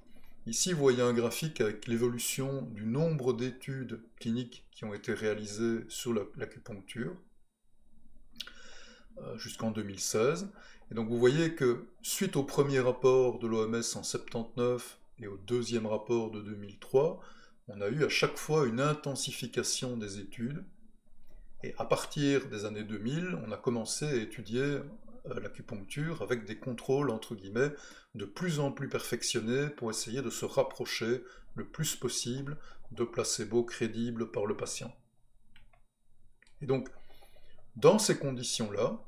ici, vous voyez un graphique avec l'évolution du nombre d'études cliniques qui ont été réalisées sur l'acupuncture jusqu'en 2016. Et donc vous voyez que suite au premier rapport de l'OMS en 1979 et au deuxième rapport de 2003, on a eu à chaque fois une intensification des études. Et à partir des années 2000, on a commencé à étudier l'acupuncture avec des contrôles, entre guillemets, de plus en plus perfectionnés pour essayer de se rapprocher le plus possible de placebos crédibles par le patient. Et donc, dans ces conditions-là,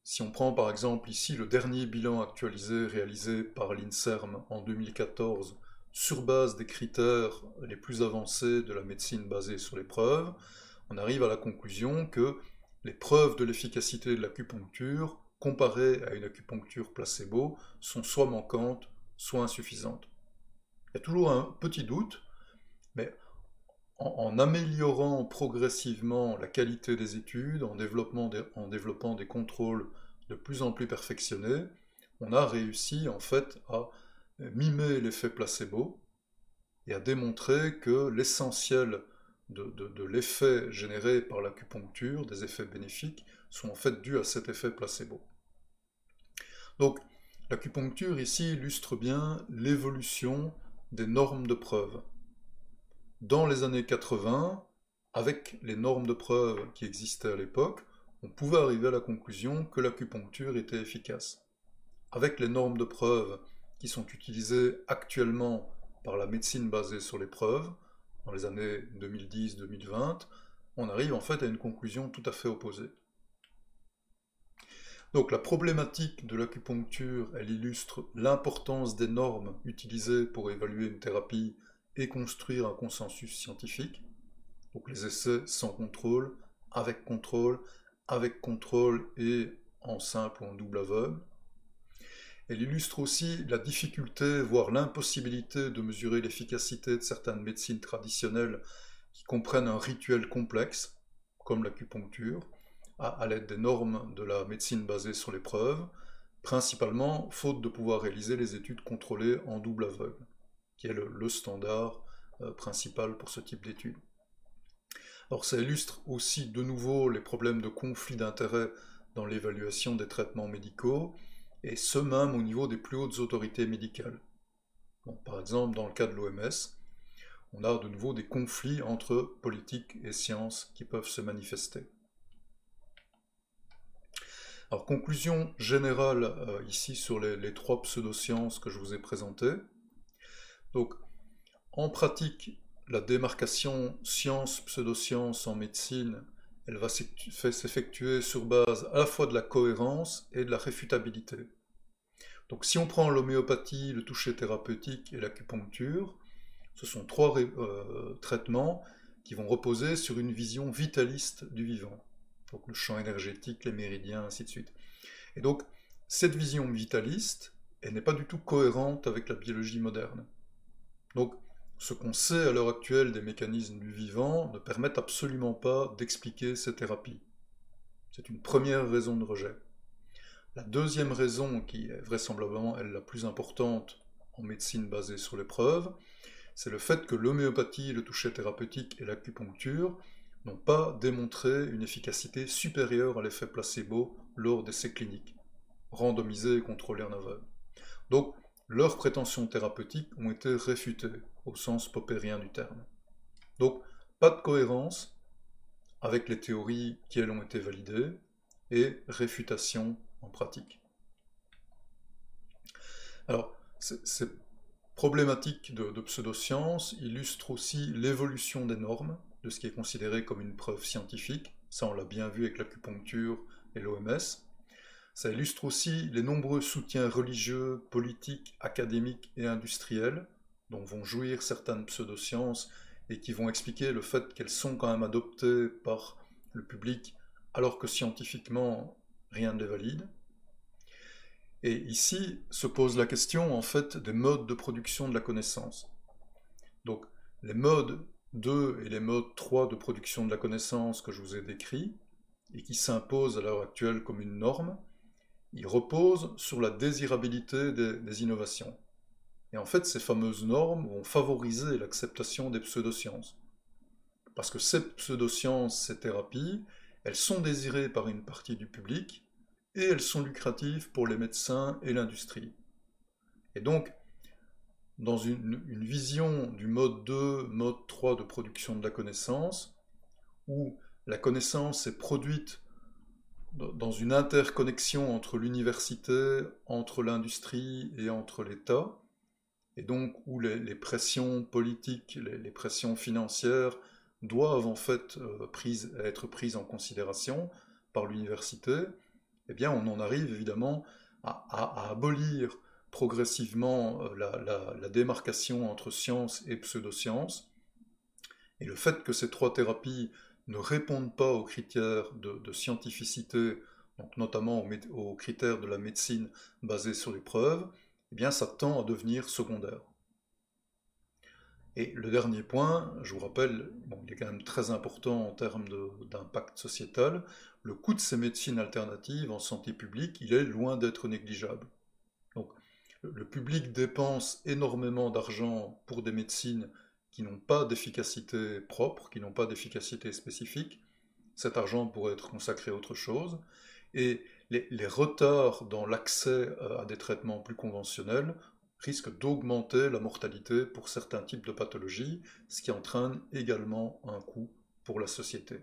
si on prend par exemple ici le dernier bilan actualisé réalisé par l'INSERM en 2014 sur base des critères les plus avancés de la médecine basée sur les preuves, on arrive à la conclusion que les preuves de l'efficacité de l'acupuncture comparées à une acupuncture placebo sont soit manquantes, soit insuffisantes. Il y a toujours un petit doute, mais en améliorant progressivement la qualité des études, en développant des contrôles de plus en plus perfectionnés, on a réussi en fait à mimer l'effet placebo et à démontrer que l'essentiel de l'effet généré par l'acupuncture, des effets bénéfiques, sont en fait dus à cet effet placebo. Donc l'acupuncture ici illustre bien l'évolution des normes de preuve. Dans les années 80, avec les normes de preuve qui existaient à l'époque, on pouvait arriver à la conclusion que l'acupuncture était efficace. Avec les normes de preuve qui sont utilisées actuellement par la médecine basée sur les preuves, dans les années 2010-2020, on arrive en fait à une conclusion tout à fait opposée. Donc la problématique de l'acupuncture, elle illustre l'importance des normes utilisées pour évaluer une thérapie et construire un consensus scientifique. Donc les essais sans contrôle, avec contrôle et en simple ou en double aveugle. Elle illustre aussi la difficulté, voire l'impossibilité de mesurer l'efficacité de certaines médecines traditionnelles qui comprennent un rituel complexe, comme l'acupuncture, à l'aide des normes de la médecine basée sur les preuves, principalement faute de pouvoir réaliser les études contrôlées en double aveugle, qui est le standard principal pour ce type d'études. Alors ça illustre aussi de nouveau les problèmes de conflit d'intérêts dans l'évaluation des traitements médicaux, et ce même au niveau des plus hautes autorités médicales. Bon, par exemple, dans le cas de l'OMS, on a de nouveau des conflits entre politique et science qui peuvent se manifester. Alors, conclusion générale ici sur les trois pseudosciences que je vous ai présentées. Donc, en pratique, la démarcation science-pseudoscience en médecine, elle va s'effectuer sur base à la fois de la cohérence et de la réfutabilité. Donc si on prend l'homéopathie, le toucher thérapeutique et l'acupuncture, ce sont trois traitements qui vont reposer sur une vision vitaliste du vivant. Donc le champ énergétique, les méridiens, ainsi de suite. Et donc cette vision vitaliste, elle n'est pas du tout cohérente avec la biologie moderne. Donc ce qu'on sait à l'heure actuelle des mécanismes du vivant ne permet absolument pas d'expliquer ces thérapies. C'est une première raison de rejet. La deuxième raison, qui est vraisemblablement elle la plus importante en médecine basée sur les preuves, c'est le fait que l'homéopathie, le toucher thérapeutique et l'acupuncture n'ont pas démontré une efficacité supérieure à l'effet placebo lors d'essais cliniques, randomisés et contrôlés en aveugle. Donc, leurs prétentions thérapeutiques ont été réfutées, au sens popérien du terme. Donc, pas de cohérence avec les théories qui, elles, ont été validées, et réfutation en pratique. Alors, ces problématiques de pseudosciences illustrent aussi l'évolution des normes, de ce qui est considéré comme une preuve scientifique. Ça, on l'a bien vu avec l'acupuncture et l'OMS. Ça illustre aussi les nombreux soutiens religieux, politiques, académiques et industriels dont vont jouir certaines pseudosciences et qui vont expliquer le fait qu'elles sont quand même adoptées par le public alors que scientifiquement rien ne les valide. Et ici se pose la question en fait des modes de production de la connaissance. Donc les modes 2 et les modes 3 de production de la connaissance que je vous ai décrits et qui s'imposent à l'heure actuelle comme une norme, ils reposent sur la désirabilité des innovations. Et en fait, ces fameuses normes vont favoriser l'acceptation des pseudosciences. Parce que ces pseudosciences, ces thérapies, elles sont désirées par une partie du public et elles sont lucratives pour les médecins et l'industrie. Et donc, dans une vision du mode 2, mode 3 de production de la connaissance, où la connaissance est produite dans une interconnexion entre l'université, entre l'industrie et entre l'État, et donc où les pressions politiques, les pressions financières doivent en fait être prises en considération par l'université, eh bien on en arrive évidemment à abolir progressivement la démarcation entre science et pseudoscience, et le fait que ces trois thérapies ne répondent pas aux critères de scientificité, donc notamment aux critères de la médecine basée sur les preuves, eh bien ça tend à devenir secondaire. Et le dernier point, je vous rappelle, bon, il est quand même très important en termes d'impact sociétal, le coût de ces médecines alternatives en santé publique, il est loin d'être négligeable. Le public dépense énormément d'argent pour des médecines qui n'ont pas d'efficacité propre, qui n'ont pas d'efficacité spécifique. Cet argent pourrait être consacré à autre chose. Et les retards dans l'accès à des traitements plus conventionnels risquent d'augmenter la mortalité pour certains types de pathologies, ce qui entraîne également un coût pour la société.